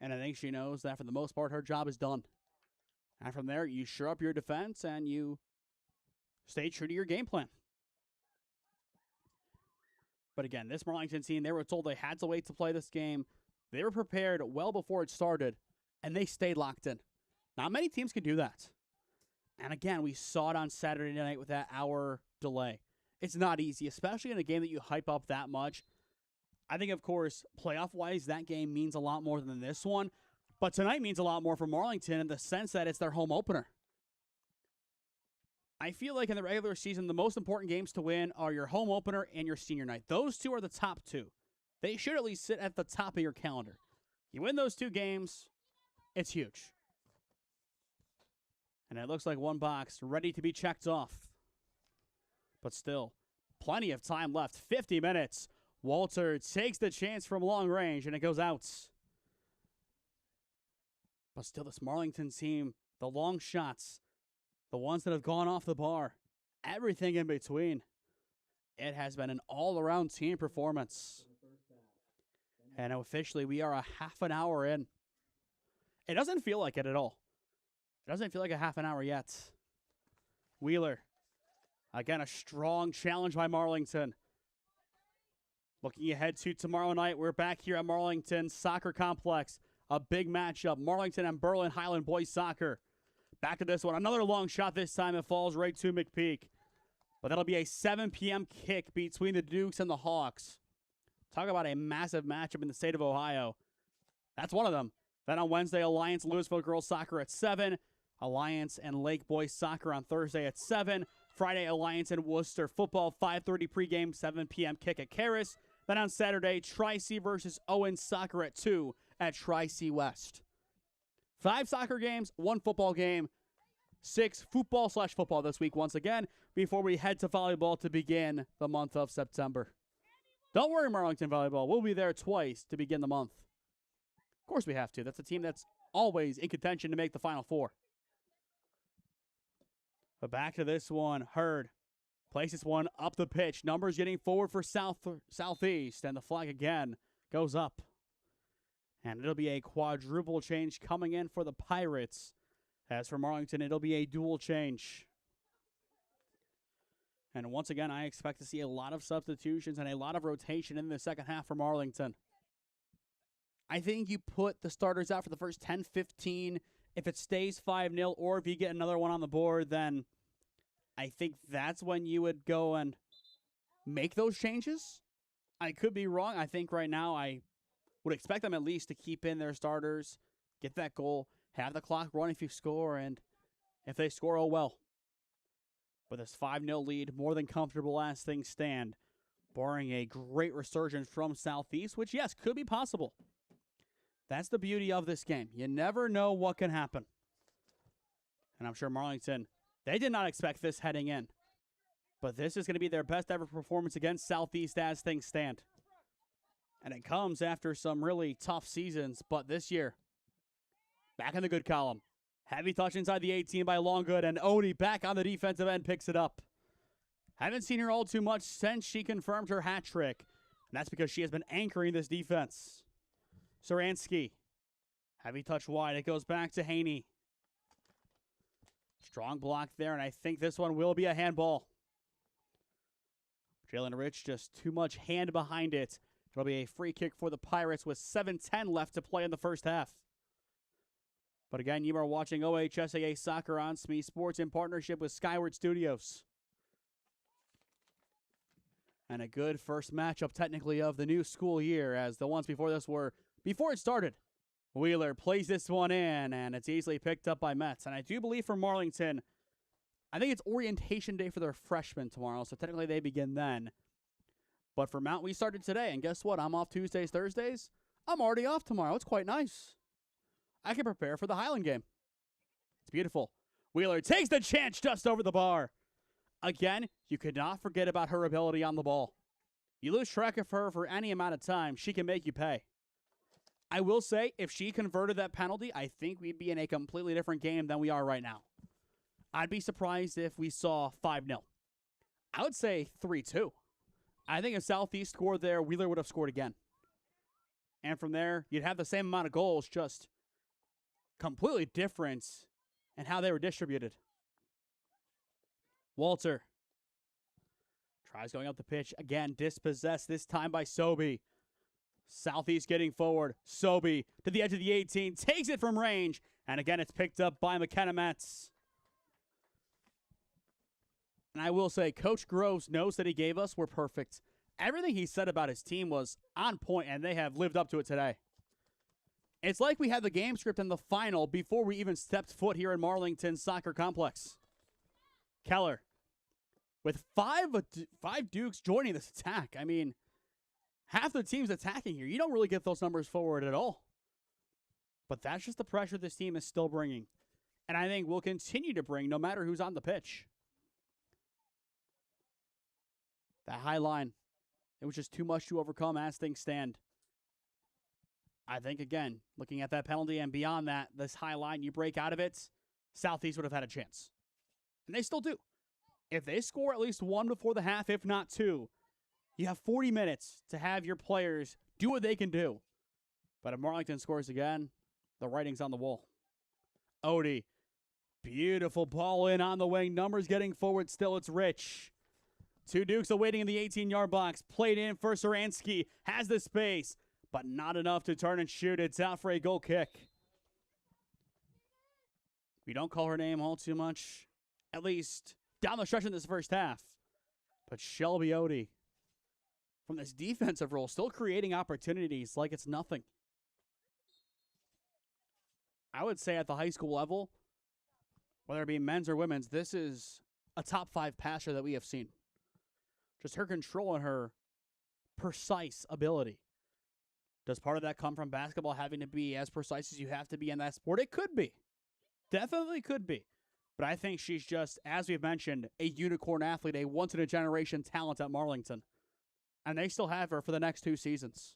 And I think she knows that for the most part, her job is done. And from there, you shore up your defense and you stay true to your game plan. But again, this Marlington team, they were told they had to wait to play this game. They were prepared well before it started, and they stayed locked in. Not many teams can do that. And again, we saw it on Saturday night with that hour delay. It's not easy, especially in a game that you hype up that much. I think, of course, playoff-wise, that game means a lot more than this one. But tonight means a lot more for Marlington in the sense that it's their home opener. I feel like in the regular season, the most important games to win are your home opener and your senior night. Those two are the top two. They should at least sit at the top of your calendar. You win those 2 games, it's huge. And it looks like one box ready to be checked off. But still, plenty of time left. 50 minutes. Walter takes the chance from long range, and it goes out. But still, this Marlington team, the long shots, the ones that have gone off the bar, everything in between. It has been an all-around team performance. And officially, we are a half an hour in. It doesn't feel like it at all. It doesn't feel like a half an hour yet. Wheeler. Again, a strong challenge by Marlington. Looking ahead to tomorrow night, we're back here at Marlington Soccer Complex. A big matchup, Marlington and Berlin Highland Boys Soccer. Back to this one, another long shot this time. It falls right to McPeak. But that'll be a 7 p.m. kick between the Dukes and the Hawks. Talk about a massive matchup in the state of Ohio. That's one of them. Then on Wednesday, Alliance Louisville Girls Soccer at 7. Alliance and Lake Boys Soccer on Thursday at 7. Friday, Alliance and Worcester Football, 5:30 pregame, 7 p.m. kick at Caris. Then on Saturday, Tri-C versus Owens Soccer at 2 at Tri-C West. 5 soccer games, 1 football game, 6 football this week once again before we head to volleyball to begin the month of September. Don't worry, Marlington Volleyball. We'll be there twice to begin the month. Of course we have to. That's a team that's always in contention to make the Final Four. But back to this one. Hurd places one up the pitch. Numbers getting forward for Southeast. And the flag again goes up. And it'll be a quadruple change coming in for the Pirates. As for Marlington, it'll be a dual change. And once again, I expect to see a lot of substitutions and a lot of rotation in the second half for Marlington. I think you put the starters out for the first 10, 15. If it stays 5-0 or if you get another one on the board, then I think that's when you would go and make those changes. I could be wrong. I think right now I would expect them at least to keep in their starters, get that goal, have the clock run if you score, and if they score, oh well. But this 5-0 lead, more than comfortable as things stand, barring a great resurgence from Southeast, which, yes, could be possible. That's the beauty of this game. You never know what can happen. And I'm sure Marlington, they did not expect this heading in. But this is going to be their best ever performance against Southeast as things stand. And it comes after some really tough seasons, but this year, back in the good column. Heavy touch inside the 18 by Longgood, and Odie back on the defensive end picks it up. Haven't seen her all too much since she confirmed her hat trick, and that's because she has been anchoring this defense. Saransky, heavy touch wide. It goes back to Haney. Strong block there, and I think this one will be a handball. Jalen Rich just too much hand behind it. It'll be a free kick for the Pirates with 7:10 left to play in the first half. But again, you are watching OHSAA Soccer on SmeeSports in partnership with Skyward Studios. And a good first matchup, technically, of the new school year, as the ones before this were before it started. Wheeler plays this one in, and it's easily picked up by Metz. And I do believe for Marlington, I think it's orientation day for their freshmen tomorrow, so technically they begin then. But for Mount, we started today, and guess what? I'm off Tuesdays, Thursdays. I'm already off tomorrow. It's quite nice. I can prepare for the Highland game. It's beautiful. Wheeler takes the chance just over the bar. Again, you could not forget about her ability on the ball. You lose track of her for any amount of time, she can make you pay. I will say, if she converted that penalty, I think we'd be in a completely different game than we are right now. I'd be surprised if we saw 5-0. I would say 3-2. I think if Southeast scored there, Wheeler would have scored again. And from there, you'd have the same amount of goals, just completely different in how they were distributed. Walter tries going up the pitch. Again, dispossessed, this time by Sobey. Southeast getting forward. Sobey to the edge of the 18. Takes it from range. And again, it's picked up by McKenna Metz. And I will say, Coach Grove's notes that he gave us were perfect. Everything he said about his team was on point, and they have lived up to it today. It's like we had the game script in the final before we even stepped foot here in Marlington Soccer Complex. Keller with five Dukes joining this attack. I mean, half the team's attacking here. You don't really get those numbers forward at all. But that's just the pressure this team is still bringing. And I think will continue to bring no matter who's on the pitch. That high line, it was just too much to overcome as things stand. I think, again, looking at that penalty and beyond that, this high line, you break out of it, Southeast would have had a chance. And they still do. If they score at least one before the half, if not two, you have 40 minutes to have your players do what they can do. But if Marlington scores again, the writing's on the wall. Odie, beautiful ball in on the wing. Numbers getting forward still. It's Rich. Two Dukes awaiting in the 18-yard box. Played in for Saransky. Has the space, but not enough to turn and shoot. It's out for a goal kick. We don't call her name all too much, at least down the stretch in this first half. But Shelby Odie, from this defensive role, still creating opportunities like it's nothing. I would say at the high school level, whether it be men's or women's, this is a top 5 passer that we have seen. Just her control and her precise ability. Does part of that come from basketball having to be as precise as you have to be in that sport? It could be. Definitely could be. But I think she's just, as we've mentioned, a unicorn athlete, a once-in-a-generation talent at Marlington. And they still have her for the next 2 seasons.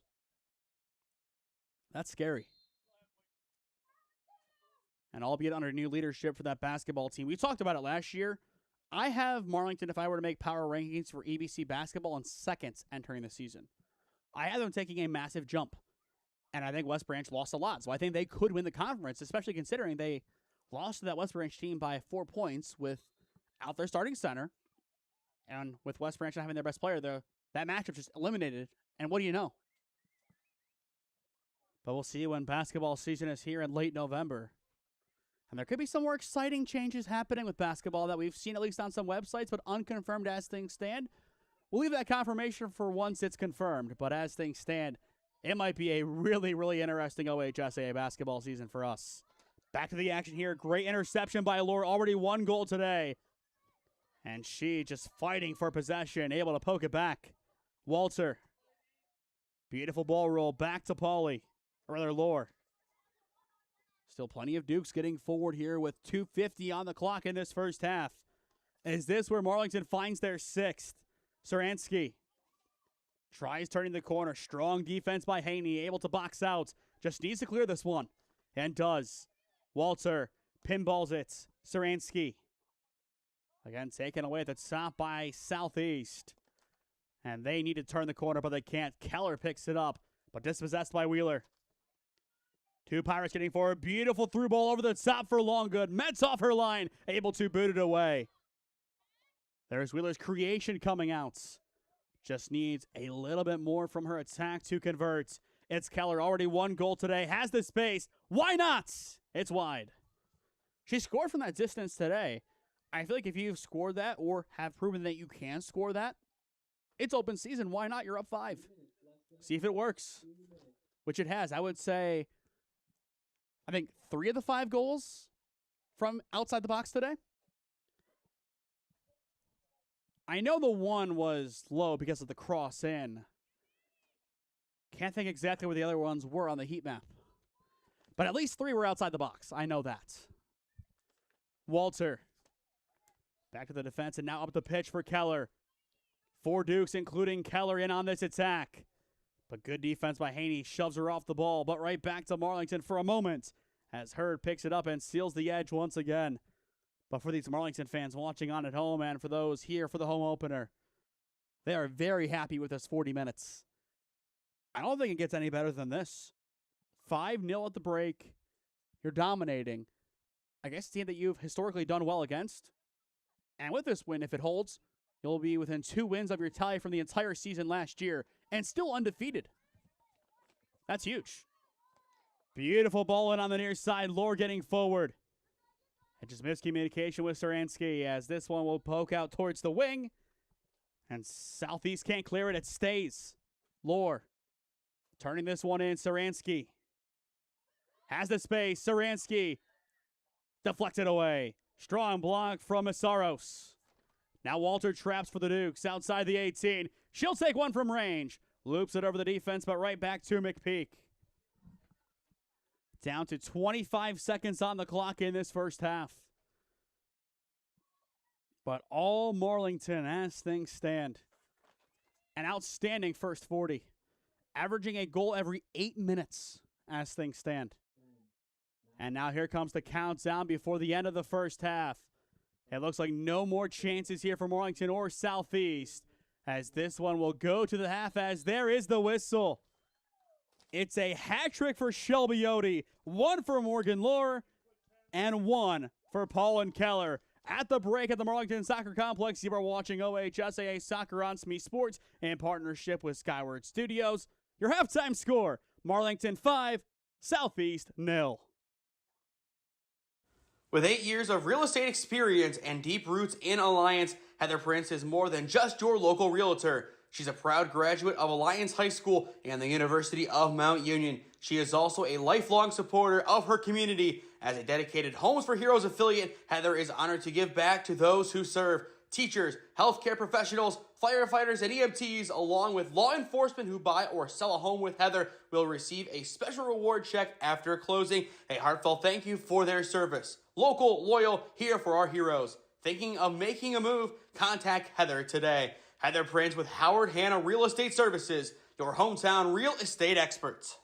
That's scary. And albeit under new leadership for that basketball team. We talked about it last year. I have Marlington, if I were to make power rankings for EBC basketball, in seconds entering the season. I have them taking a massive jump. And I think West Branch lost a lot. So I think they could win the conference, especially considering they lost to that West Branch team by 4 points without their starting center. And with West Branch not having their best player, that matchup just eliminated. And what do you know? But we'll see when basketball season is here in late November. And there could be some more exciting changes happening with basketball that we've seen at least on some websites, but unconfirmed as things stand. We'll leave that confirmation for once it's confirmed. But as things stand, it might be a really, really interesting OHSAA basketball season for us. Back to the action here. Great interception by Laura. Already 1 goal today. And she just fighting for possession, able to poke it back. Walter. Beautiful ball roll back to Pauly. Or rather, Lore. Still plenty of Dukes getting forward here with 2:50 on the clock in this first half. Is this where Marlington finds their 6th? Saransky tries turning the corner. Strong defense by Haney, able to box out. Just needs to clear this one. And does. Walter pinballs it. Saransky. Again, taken away at the top by Southeast. And they need to turn the corner, but they can't. Keller picks it up, but dispossessed by Wheeler. 2 Pirates getting forward. Beautiful through ball over the top for long good. Mets off her line, able to boot it away. There's Wheeler's creation coming out. Just needs a little bit more from her attack to convert. It's Keller, already 1 goal today. Has the space. Why not? It's wide. She scored from that distance today. I feel like if you've scored that or have proven that you can score that, it's open season. Why not? You're up 5. See if it works. Which it has. I would say, I think 3 of the 5 goals from outside the box today. I know the one was low because of the cross in. Can't think exactly where the other ones were on the heat map. But at least 3 were outside the box. I know that. Walter. Back to the defense and now up the pitch for Keller. 4 Dukes, including Keller, in on this attack. But good defense by Haney. Shoves her off the ball, but right back to Marlington for a moment. As Hurd picks it up and seals the edge once again. But for these Marlington fans watching on at home and for those here for the home opener, they are very happy with this 40 minutes. I don't think it gets any better than this. 5-0 at the break. You're dominating. I guess a team that you've historically done well against. And with this win, if it holds, you'll be within 2 wins of your tally from the entire season last year and still undefeated. That's huge. Beautiful ball in on the near side. Lore getting forward. And just miscommunication with Saransky as this one will poke out towards the wing. And Southeast can't clear it. It stays. Lore turning this one in. Saransky has the space. Saransky deflected away. Strong block from Masaros. Now Walter traps for the Dukes outside the 18. She'll take one from range. Loops it over the defense, but right back to McPeak. Down to 25 seconds on the clock in this first half. But all Marlington as things stand. an outstanding first 40, averaging a goal every 8 minutes as things stand. And now here comes the countdown before the end of the first half. It looks like no more chances here for Marlington or Southeast, as this one will go to the half as there is the whistle. It's a hat trick for Shelby Odie, one for Morgan Lohr, and one for Paul and Keller. At the break at the Marlington Soccer Complex, you are watching OHSAA Soccer on SmeeSports in partnership with Skyward Studios. Your halftime score, Marlington 5, Southeast 0. With 8 years of real estate experience and deep roots in Alliance, Heather Prince is more than just your local realtor. She's a proud graduate of Alliance High School and the University of Mount Union. She is also a lifelong supporter of her community. As a dedicated Homes for Heroes affiliate, Heather is honored to give back to those who serve. Teachers, healthcare professionals, firefighters, and EMTs, along with law enforcement who buy or sell a home with Heather, will receive a special reward check after closing. A heartfelt thank you for their service. Local, loyal, here for our heroes. Thinking of making a move? Contact Heather today. Heather Prince with Howard Hanna Real Estate Services, your hometown real estate experts.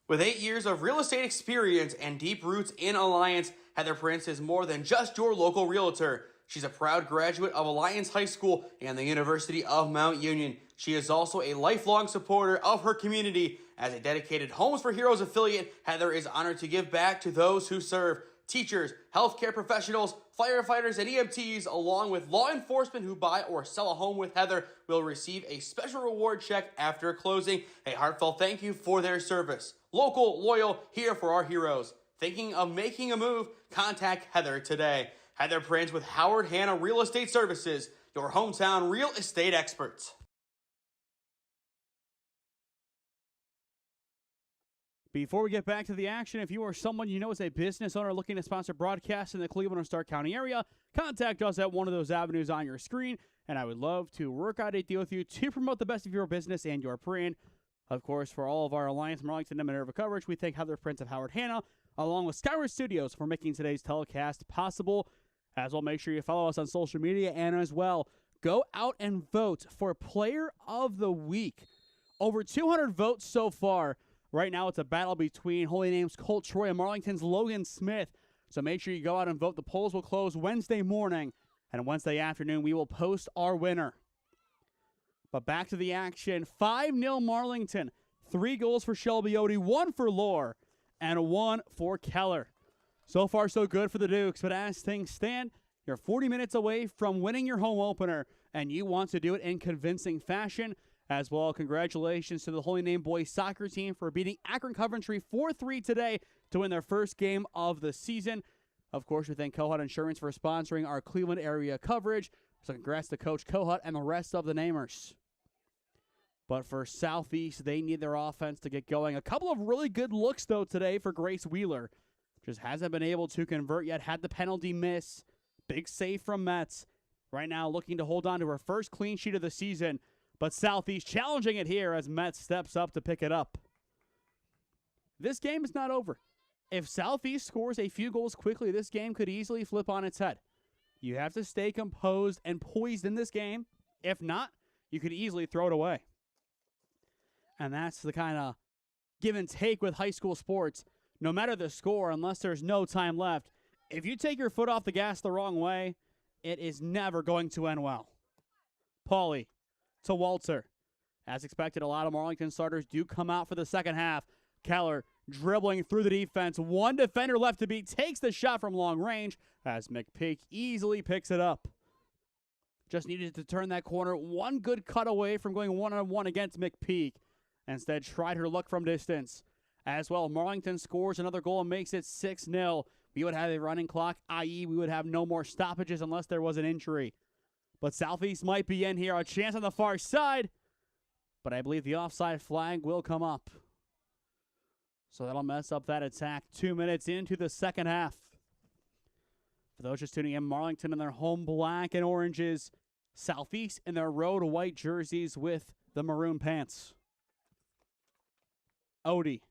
With 8 years of real estate experience and deep roots in Alliance, Heather Prince is more than just your local realtor. She's a proud graduate of Alliance High School and the University of Mount Union. She is also a lifelong supporter of her community. As a dedicated Homes for Heroes affiliate, Heather is honored to give back to those who serve. Teachers, healthcare professionals, firefighters, and EMTs, along with law enforcement who buy or sell a home with Heather, will receive a special reward check after closing. A heartfelt thank you for their service. Local, loyal, here for our heroes. Thinking of making a move? Contact Heather today. Heather Prince with Howard Hanna Real Estate Services, your hometown real estate experts. Before we get back to the action, if you or someone you know is a business owner looking to sponsor broadcasts in the Cleveland or Stark County area, contact us at one of those avenues on your screen, and I would love to work out a deal with you to promote the best of your business and your brand. Of course, for all of our Alliance, Marlington, and Minerva coverage, we thank Heather Prince of Howard Hanna, along with Skyward Studios, for making today's telecast possible. As well, make sure you follow us on social media, and as well, go out and vote for Player of the Week. Over 200 votes so far. Right now, it's a battle between Holy Name's Colt Troy and Marlington's Logan Smith. So make sure you go out and vote. The polls will close Wednesday morning, and Wednesday afternoon, we will post our winner. But back to the action. 5-0 Marlington. 3 goals for Shelby Odie, 1 for Lohr, and 1 for Keller. So far, so good for the Dukes, but as things stand, you're 40 minutes away from winning your home opener, and you want to do it in convincing fashion. As well, congratulations to the Holy Name boys soccer team for beating Akron Coventry 4-3 today to win their first game of the season. Of course, we thank Cohut Insurance for sponsoring our Cleveland area coverage. So congrats to Coach Cohut and the rest of the Namers. But for Southeast, they need their offense to get going. A couple of really good looks, though, today for Grace Wheeler. Just hasn't been able to convert yet. Had the penalty miss. Big save from Metz. Right now looking to hold on to her first clean sheet of the season. But Southeast challenging it here as Metz steps up to pick it up. This game is not over. If Southeast scores a few goals quickly, this game could easily flip on its head. You have to stay composed and poised in this game. If not, you could easily throw it away. And that's the kind of give and take with high school sports. No matter the score, unless there's no time left, if you take your foot off the gas the wrong way, it is never going to end well. Pauly to Walter. As expected, a lot of Marlington starters do come out for the second half. Keller dribbling through the defense. One defender left to beat. Takes the shot from long range as McPeak easily picks it up. Just needed to turn that corner. One good cut away from going one-on-one against McPeak. Instead, tried her luck from distance. As well, Marlington scores another goal and makes it 6-0. We would have a running clock, i.e. we would have no more stoppages unless there was an injury. But Southeast might be in here. A chance on the far side. But I believe the offside flag will come up. So that'll mess up that attack 2 minutes into the second half. For those just tuning in, Marlington in their home black and oranges. Southeast in their road white jerseys with the maroon pants. Odie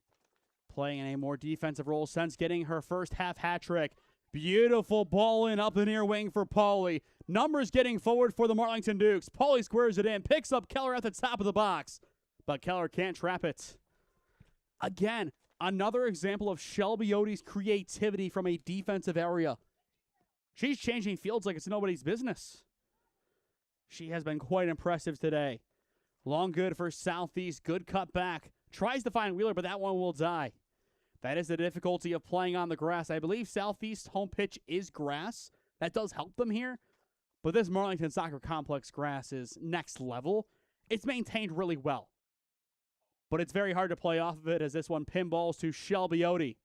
playing in a more defensive role since getting her first half hat trick. Beautiful ball in up the near wing for Pauly. Numbers getting forward for the Marlington Dukes. Pauly squares it in, picks up Keller at the top of the box. But Keller can't trap it. Again, another example of Shelby Odie's creativity from a defensive area. She's changing fields like it's nobody's business. She has been quite impressive today. Long good for Southeast. Good cut back. Tries to find Wheeler, but that one will die. That is the difficulty of playing on the grass. I believe Southeast's home pitch is grass. That does help them here. But this Marlington Soccer Complex grass is next level. It's maintained really well. But it's very hard to play off of it as this one pinballs to Shelby Odie.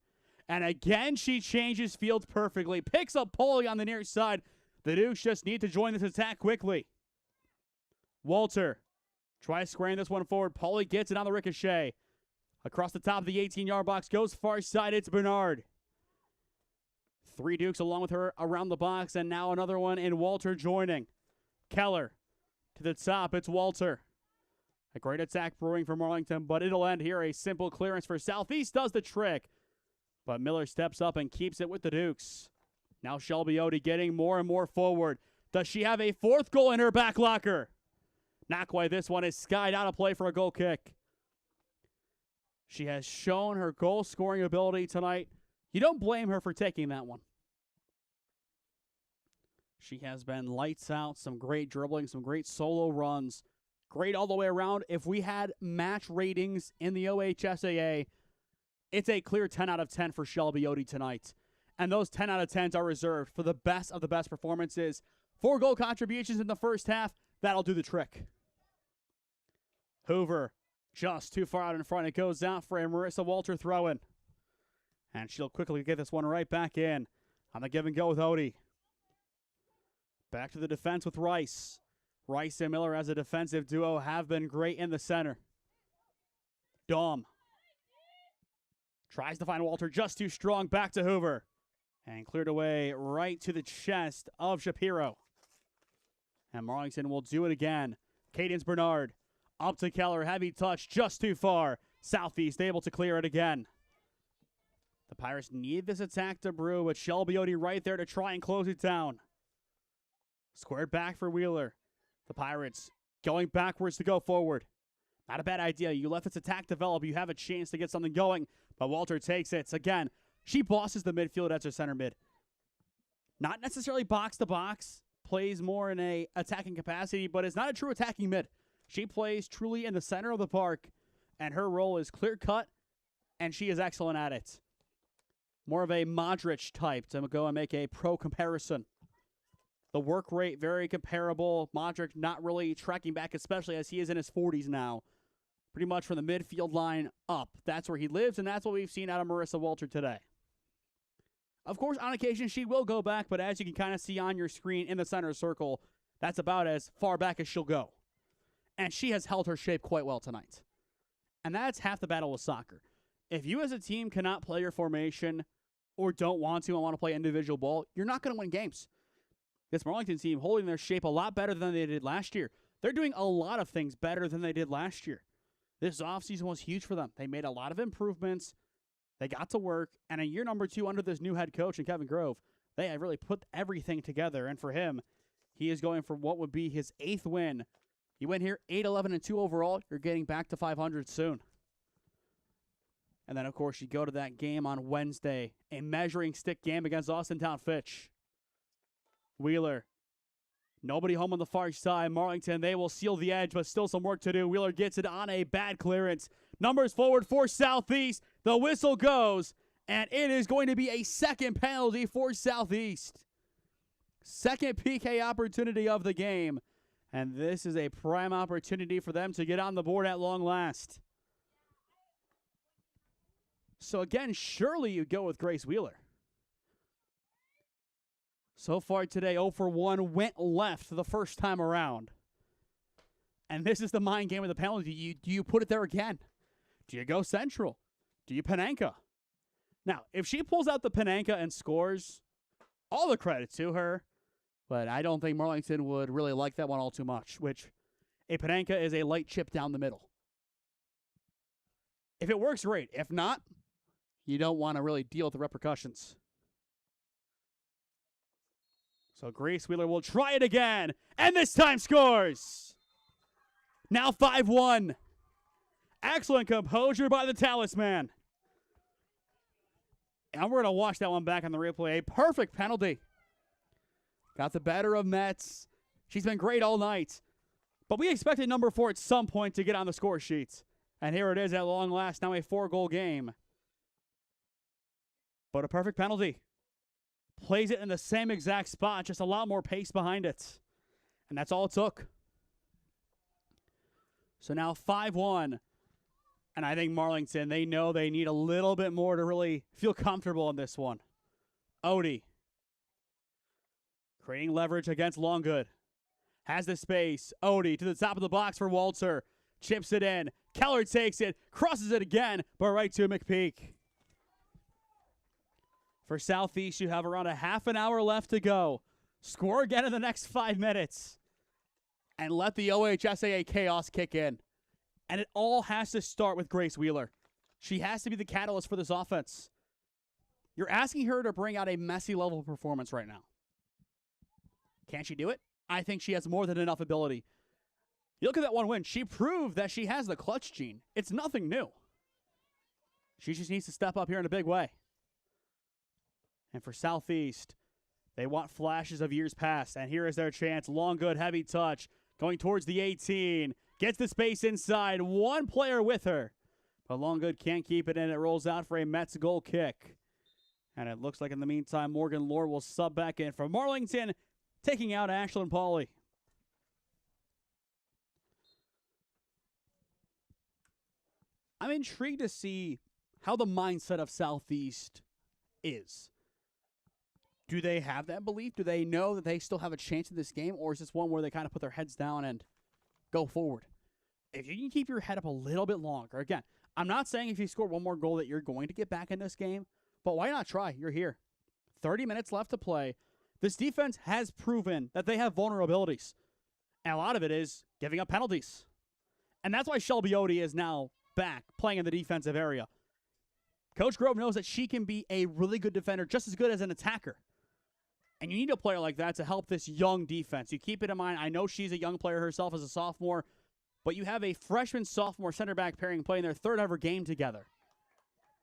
And again, she changes fields perfectly. Picks up Pauly on the near side. The Dukes just need to join this attack quickly. Walter tries squaring this one forward. Pauly gets it on the ricochet. Across the top of the 18-yard box, goes far side. It's Bernard. 3 Dukes along with her around the box, and now another one in Walter joining. Keller to the top. It's Walter. A great attack brewing for Marlington, but it'll end here. A simple clearance for Southeast does the trick. But Miller steps up and keeps it with the Dukes. Now Shelby Odie getting more and more forward. Does she have a 4th goal in her back locker? Not quite. This one is skied out of play for a goal kick. She has shown her goal-scoring ability tonight. You don't blame her for taking that one. She has been lights out, some great dribbling, some great solo runs, great all the way around. If we had match ratings in the OHSAA, it's a clear 10 out of 10 for Shelby Odie tonight. And those 10 out of 10s are reserved for the best of the best performances. 4 goal contributions in the first half. That'll do the trick. Hoover just too far out in front. It goes out for a Marissa Walter throw-in. And she'll quickly get this one right back in on the give and go with Odie. Back to the defense with Rice. Rice and Miller as a defensive duo have been great in the center. Dom tries to find Walter, just too strong. Back to Hoover. And cleared away right to the chest of Shapiro. And Marlington will do it again. Cadence Bernard up to Keller. Heavy touch, just too far. Southeast able to clear it again. The Pirates need this attack to brew, but Shelby Odie right there to try and close it down. Squared back for Wheeler. The Pirates going backwards to go forward. Not a bad idea. You let this attack develop. You have a chance to get something going. But Walter takes it. Again, she bosses the midfield as her center mid. Not necessarily box to box. Plays more in a attacking capacity, but is not a true attacking mid. She plays truly in the center of the park. And her role is clear cut. And she is excellent at it. More of a Modric type to go and make a pro comparison. The work rate, very comparable. Modric not really tracking back, especially as he is in his 40s now. Pretty much from the midfield line up. That's where he lives, and that's what we've seen out of Marissa Walter today. Of course, on occasion, she will go back, but as you can kind of see on your screen in the center circle, that's about as far back as she'll go. And she has held her shape quite well tonight. And that's half the battle with soccer. If you as a team cannot play your formation or don't want to and want to play individual ball, you're not going to win games. This Marlington team holding their shape a lot better than they did last year. They're doing a lot of things better than they did last year. This offseason was huge for them. They made a lot of improvements. They got to work. And in year number 2 under this new head coach in Kevin Grove, they have really put everything together. And for him, he is going for what would be his 8th win. You win here 8-11-2 overall. You're getting back to 500 soon. And then, of course, you go to that game on Wednesday, a measuring stick game against Austintown Fitch. Wheeler, nobody home on the far side. Marlington, they will seal the edge, but still some work to do. Wheeler gets it on a bad clearance. Numbers forward for Southeast. The whistle goes, and it is going to be a second penalty for Southeast. Second PK opportunity of the game, and this is a prime opportunity for them to get on the board at long last. So again, surely you go with Grace Wheeler. So far today, 0 for 1 went left the first time around. And this is the mind game of the penalty. Do you put it there again? Do you go central? Do you Panenka? Now, if she pulls out the Panenka and scores, all the credit to her. But I don't think Marlington would really like that one all too much, which a Panenka is a light chip down the middle. If it works, great. If not, you don't want to really deal with the repercussions. So Grace Wheeler will try it again, and this time scores. Now 5-1. Excellent composure by the Talisman. And we're going to watch that one back on the replay. A perfect penalty. Got the better of Metz. She's been great all night. But we expected number 4 at some point to get on the score sheet. And here it is at long last, now a 4-goal game. But a perfect penalty. Plays it in the same exact spot, just a lot more pace behind it. And that's all it took. So now 5-1. And I think Marlington, they know they need a little bit more to really feel comfortable in this one. Odie. Creating leverage against Longgood. Has the space. Odie to the top of the box for Walter. Chips it in. Keller takes it. Crosses it again, but right to McPeak. For Southeast, you have around a half an hour left to go. Score again in the next 5 minutes. And let the OHSAA chaos kick in. And it all has to start with Grace Wheeler. She has to be the catalyst for this offense. You're asking her to bring out a Messi level performance right now. Can she do it? I think she has more than enough ability. You look at that one win. She proved that she has the clutch gene. It's nothing new. She just needs to step up here in a big way. And for Southeast, they want flashes of years past. And here is their chance. Long, good, heavy touch. Going towards the 18. Gets the space inside. One player with her. But Longgood can't keep it in. It rolls out for a Mets goal kick. And it looks like in the meantime, Morgan Lord will sub back in for Marlington, taking out Ashlyn Pauley. I'm intrigued to see how the mindset of Southeast is. Do they have that belief? Do they know that they still have a chance in this game? Or is this one where they kind of put their heads down and go forward? If you can keep your head up a little bit longer, again, I'm not saying if you score one more goal that you're going to get back in this game, but why not try? You're here. 30 minutes left to play. This defense has proven that they have vulnerabilities. And a lot of it is giving up penalties. And that's why Shelby Odie is now back playing in the defensive area. Coach Grove knows that she can be a really good defender, just as good as an attacker. And you need a player like that to help this young defense. You keep it in mind, I know she's a young player herself as a sophomore, but you have a freshman-sophomore center back pairing playing their third ever game together.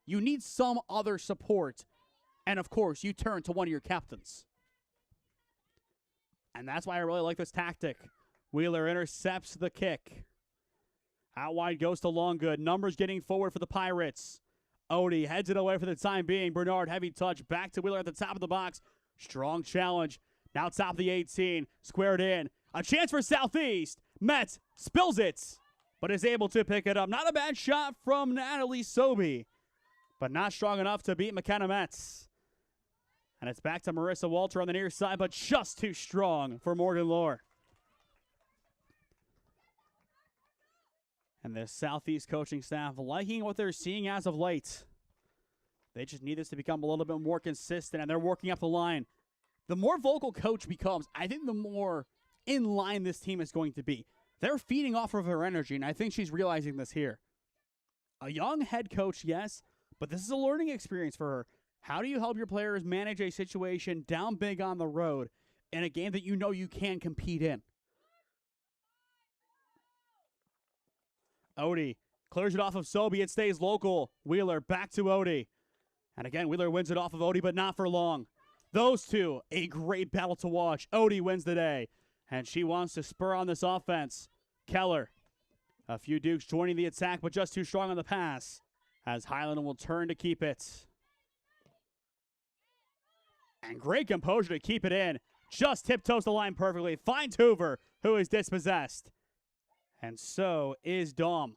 You need some other support. And, of course, you turn to one of your captains. And that's why I really like this tactic. Wheeler intercepts the kick. Out wide goes to Longgood. Numbers getting forward for the Pirates. Odie heads it away for the time being. Bernard, heavy touch. Back to Wheeler at the top of the box. Strong challenge. Now top of the 18. Squared in. A chance for Southeast. Metz spills it, but is able to pick it up. Not a bad shot from Natalie Sobey, but not strong enough to beat McKenna Metz. And it's back to Marissa Walter on the near side, but just too strong for Morgan Lohr. And the Southeast coaching staff liking what they're seeing as of late. They just need this to become a little bit more consistent, and they're working up the line. The more vocal coach becomes, I think the more in line this team is going to be. They're feeding off of her energy, and I think she's realizing this here. A young head coach, yes, but this is a learning experience for her. How do you help your players manage a situation down big on the road in a game that you know you can compete in? Odie clears it off of Sobey. It stays local. Wheeler back to Odie. And again, Wheeler wins it off of Odie, but not for long. Those two, a great battle to watch. Odie wins the day. And she wants to spur on this offense. Keller. A few Dukes joining the attack, but just too strong on the pass. As Highland will turn to keep it. And great composure to keep it in. Just tiptoes the line perfectly. Finds Hoover, who is dispossessed. And so is Dom.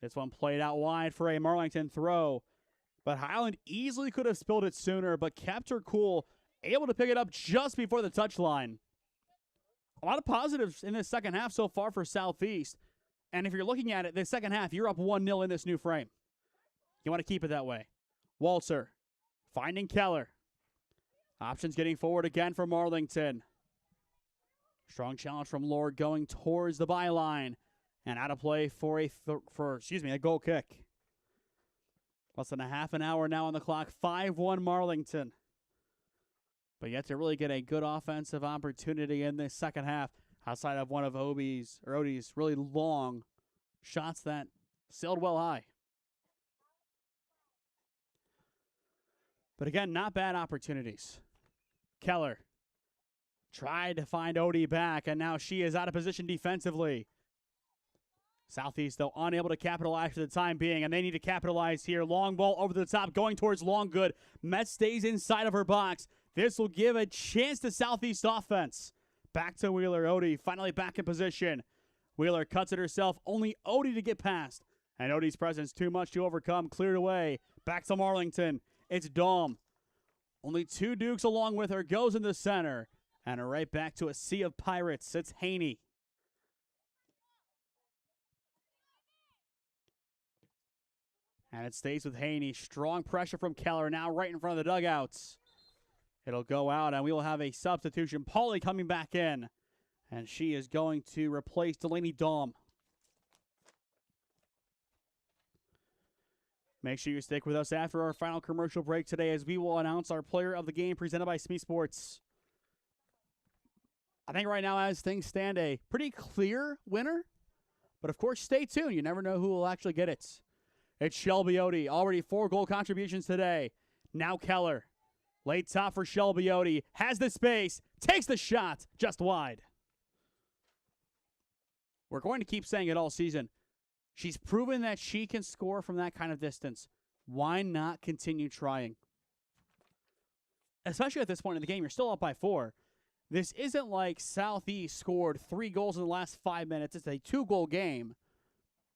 This one played out wide for a Marlington throw. But Highland easily could have spilled it sooner, but kept her cool. Able to pick it up just before the touchline. A lot of positives in this second half so far for Southeast. And if you're looking at it, the second half, you're up 1-0 in this new frame. You want to keep it that way. Walter finding Keller. Options getting forward again for Marlington. Strong challenge from Lord going towards the byline. And out of play for a goal kick. Less than a half an hour now on the clock. 5-1 Marlington. But yet to really get a good offensive opportunity in this second half, outside of one of Odie's really long shots that sailed well high. But again, not bad opportunities. Keller tried to find Odie back, and now she is out of position defensively. Southeast, though, unable to capitalize for the time being, and they need to capitalize here. Long ball over the top, going towards Longgood. Metz stays inside of her box. This will give a chance to Southeast offense. Back to Wheeler. Odie finally back in position. Wheeler cuts it herself. Only Odie to get past. And Odie's presence too much to overcome. Cleared away. Back to Marlington. It's Dahm. Only two Dukes along with her. Goes in the center. And right back to a sea of Pirates. It's Haney. And it stays with Haney. Strong pressure from Keller. Now right in front of the dugouts. It'll go out, and we will have a substitution. Pauley coming back in. And she is going to replace Delaney Dahm. Make sure you stick with us after our final commercial break today as we will announce our player of the game presented by SmeeSports. I think right now, as things stand, a pretty clear winner. But, of course, stay tuned. You never know who will actually get it. It's Shelby Odie. Already 4 goal contributions today. Now Keller. Late top for Shelby Odie. Has the space. Takes the shot. Just wide. We're going to keep saying it all season. She's proven that she can score from that kind of distance. Why not continue trying? Especially at this point in the game, you're still up by 4. This isn't like Southeast scored 3 goals in the last 5 minutes. It's a 2-goal game.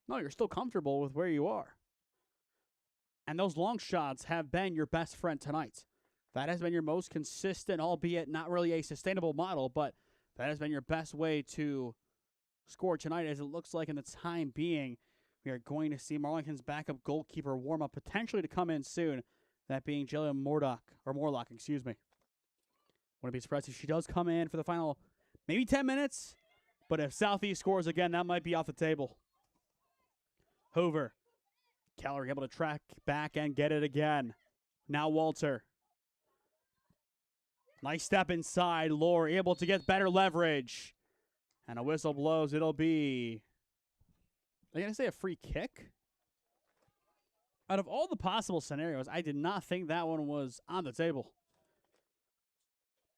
No, you're still comfortable with where you are. And those long shots have been your best friend tonight. That has been your most consistent, albeit not really a sustainable model, but that has been your best way to score tonight, as it looks like in the time being. We are going to see Marlington's backup goalkeeper warm up, potentially to come in soon. That being Jillian Morlock. Wouldn't be surprised if she does come in for the final maybe 10 minutes. But if Southeast scores again, that might be off the table. Hoover. Keller able to track back and get it again. Now Walter. Nice step inside. Lore able to get better leverage. And a whistle blows. It'll be, are they going to say a free kick? Out of all the possible scenarios, I did not think that one was on the table.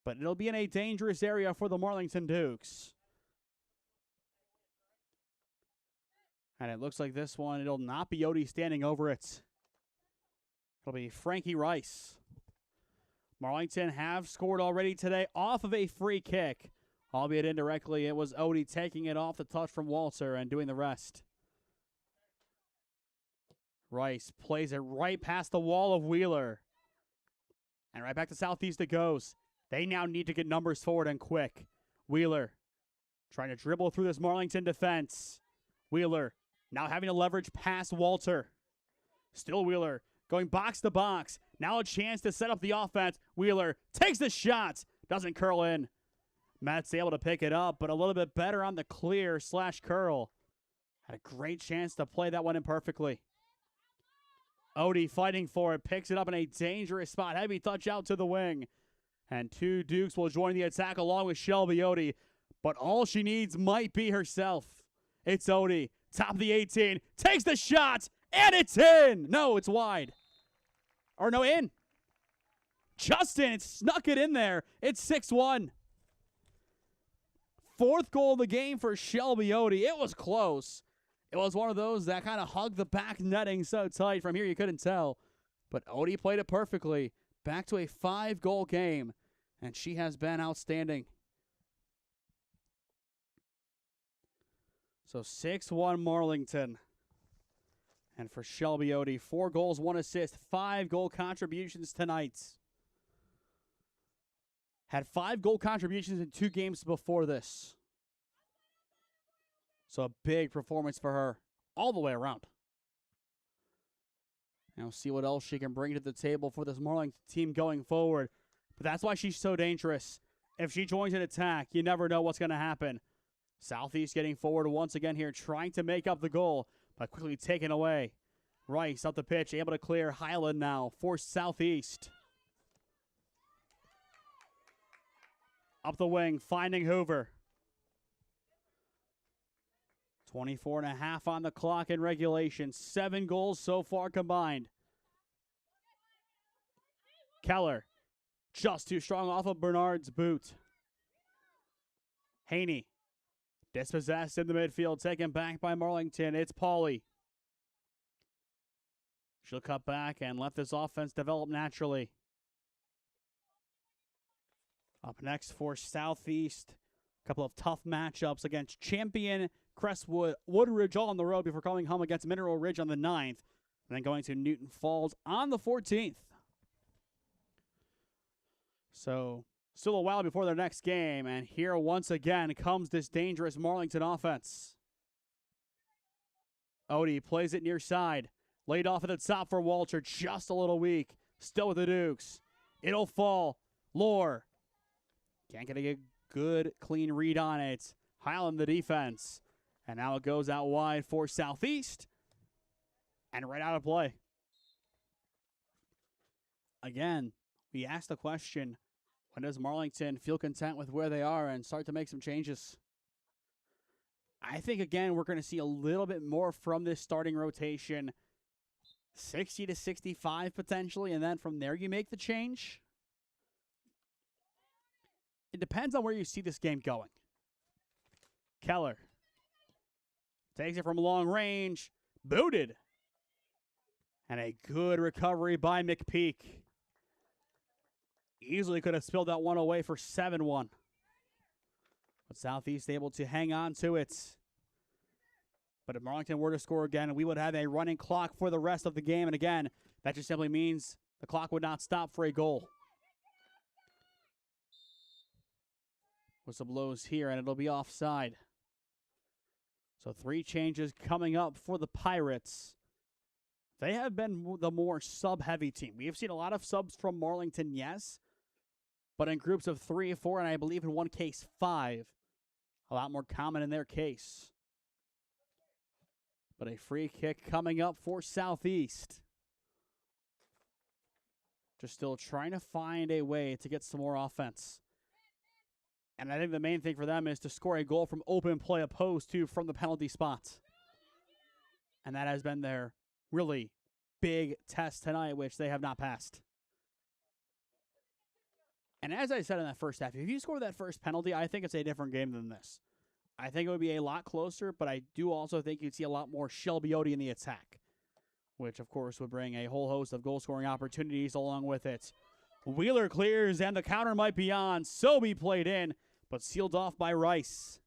But it'll be in a dangerous area for the Marlington Dukes. And it looks like this one, it'll not be Odie standing over it. It'll be Frankie Rice. Marlington have scored already today off of a free kick. Albeit indirectly, it was Odie taking it off the touch from Walter and doing the rest. Rice plays it right past the wall of Wheeler. And right back to Southeast it goes. They now need to get numbers forward and quick. Wheeler trying to dribble through this Marlington defense. Wheeler now having to leverage past Walter. Still Wheeler going box to box. Now a chance to set up the offense. Wheeler takes the shot. Doesn't curl in. Matt's able to pick it up, but a little bit better on the clear/curl. Had a great chance to play that one in perfectly. Odie fighting for it. Picks it up in a dangerous spot. Heavy touch out to the wing. And 2 Dukes will join the attack along with Shelby Odie. But all she needs might be herself. It's Odie. Top of the 18. Takes the shot. And it's in. No, it's wide. Or no, in. Justin, it snuck it in there. It's 6-1. 4th goal of the game for Shelby Odie. It was close. It was one of those that kind of hugged the back netting so tight. From here, you couldn't tell. But Odie played it perfectly. Back to a 5-goal game. And she has been outstanding. So 6-1 Marlington. And for Shelby Odie, 4 goals, 1 assist, 5 goal contributions tonight. Had 5 goal contributions in 2 games before this. So a big performance for her all the way around. Now see what else she can bring to the table for this Marlington team going forward. But that's why she's so dangerous. If she joins an attack, you never know what's going to happen. Southeast getting forward once again here, trying to make up the goal, but quickly taken away. Rice up the pitch, able to clear. Highland now for Southeast. Up the wing, finding Hoover. 24.5 on the clock in regulation. 7 goals so far combined. Keller, just too strong off of Bernard's boot. Haney, dispossessed in the midfield, taken back by Marlington. It's Pauly. She'll cut back and let this offense develop naturally. Up next for Southeast, a couple of tough matchups against champion Crestwood, Woodridge all on the road before coming home against Mineral Ridge on the 9th, and then going to Newton Falls on the 14th. So still a while before their next game, and here once again comes this dangerous Marlington offense. Odie plays it near side. Laid off at the top for Walter, just a little weak. Still with the Dukes. It'll fall. Lore. Can't get a good, clean read on it. Highland the defense. And now it goes out wide for Southeast. And right out of play. Again, we asked the question, when does Marlington feel content with where they are and start to make some changes? I think, again, we're going to see a little bit more from this starting rotation 60 to 65 potentially, and then from there you make the change. It depends on where you see this game going. Keller takes it from long range, booted. And a good recovery by McPeak. Easily could have spilled that one away for 7-1. But Southeast able to hang on to it. But if Marlington were to score again, we would have a running clock for the rest of the game. And again, that just simply means the clock would not stop for a goal. Whistle blows here, and it'll be offside. So 3 changes coming up for the Pirates. They have been the more sub-heavy team. We have seen a lot of subs from Marlington, yes, but in groups of 3, 4, and I believe in one case 5. A lot more common in their case. But a free kick coming up for Southeast. Just still trying to find a way to get some more offense. And I think the main thing for them is to score a goal from open play opposed to from the penalty spot. And that has been their really big test tonight, which they have not passed. And as I said in that first half, if you score that first penalty, I think it's a different game than this. I think it would be a lot closer, but I do also think you'd see a lot more Shelby Odie in the attack, which, of course, would bring a whole host of goal-scoring opportunities along with it. Wheeler clears, and the counter might be on. Sobey played in, but sealed off by Rice.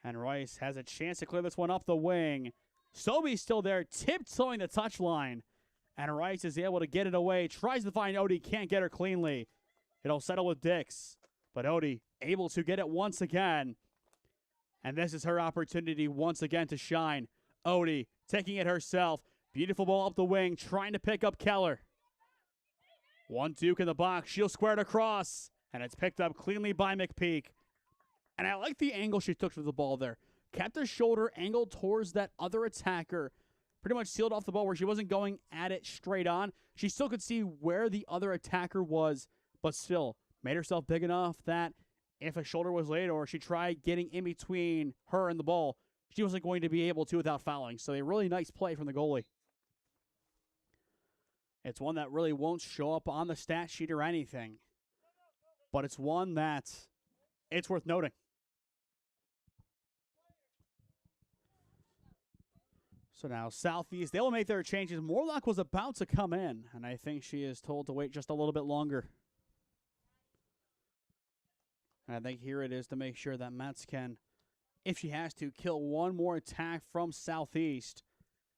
And Rice has a chance to clear this one up the wing. Sobey's still there, tiptoeing the touchline. And Rice is able to get it away. Tries to find Odie, can't get her cleanly. It'll settle with Dix. But Odie able to get it once again. And this is her opportunity once again to shine. Odie taking it herself. Beautiful ball up the wing, trying to pick up Keller. 1-2 in the box. She'll square it across. And it's picked up cleanly by McPeak. And I like the angle she took to the ball there. Kept her shoulder angled towards that other attacker. Pretty much sealed off the ball where she wasn't going at it straight on. She still could see where the other attacker was, but still made herself big enough that if a shoulder was laid or she tried getting in between her and the ball, she wasn't going to be able to without fouling. So a really nice play from the goalie. It's one that really won't show up on the stat sheet or anything, but it's one that it's worth noting. So now Southeast, they will make their changes. Morlock was about to come in, and I think she is told to wait just a little bit longer. And I think here it is to make sure that Metz can, if she has to, kill one more attack from Southeast.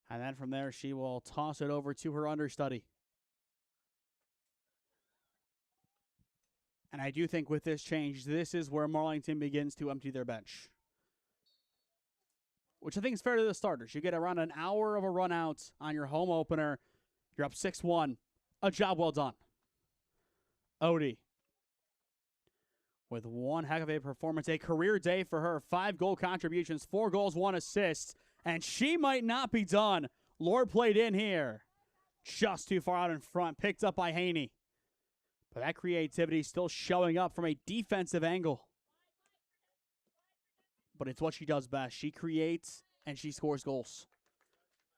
And then from there, she will toss it over to her understudy. And I do think with this change, this is where Marlington begins to empty their bench, which I think is fair to the starters. You get around an hour of a run out on your home opener. You're up 6-1. A job well done. Odie with one heck of a performance. A career day for her. 5 goal contributions, 4 goals, 1 assist. And she might not be done. Lord played in here. Just too far out in front. Picked up by Haney. But that creativity is still showing up from a defensive angle. But it's what she does best. She creates and she scores goals.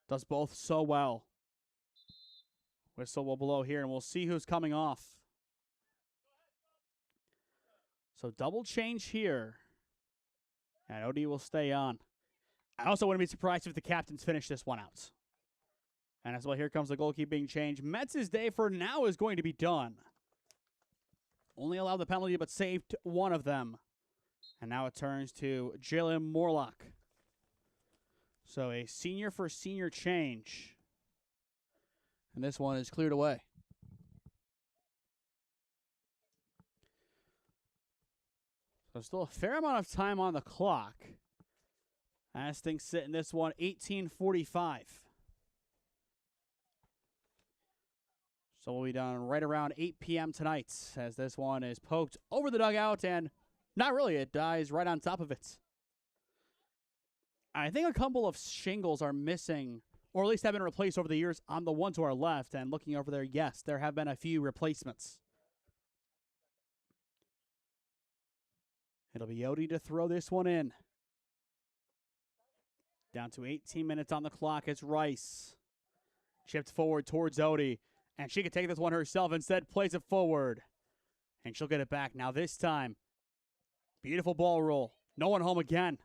Does both so well. Whistle will blow here, and we'll see who's coming off. So double change here. And Odie will stay on. I also wouldn't be surprised if the captains finish this one out. And as well, here comes the goalkeeping change. Metz's day for now is going to be done. Only allowed the penalty, but saved one of them. And now it turns to Jalen Morlock. So a senior for senior change. And this one is cleared away. So still a fair amount of time on the clock. As things sit in this one, 18:45. So we'll be done right around 8 p.m. tonight as this one is poked over the dugout, and not really, it dies right on top of it. I think a couple of shingles are missing, or at least have been replaced over the years on the one to our left. And looking over there, yes, there have been a few replacements. It'll be Odie to throw this one in. Down to 18 minutes on the clock. It's Rice. Chipped forward towards Odie. And she can take this one herself. Instead, plays it forward. And she'll get it back. Now this time, beautiful ball roll. No one home again.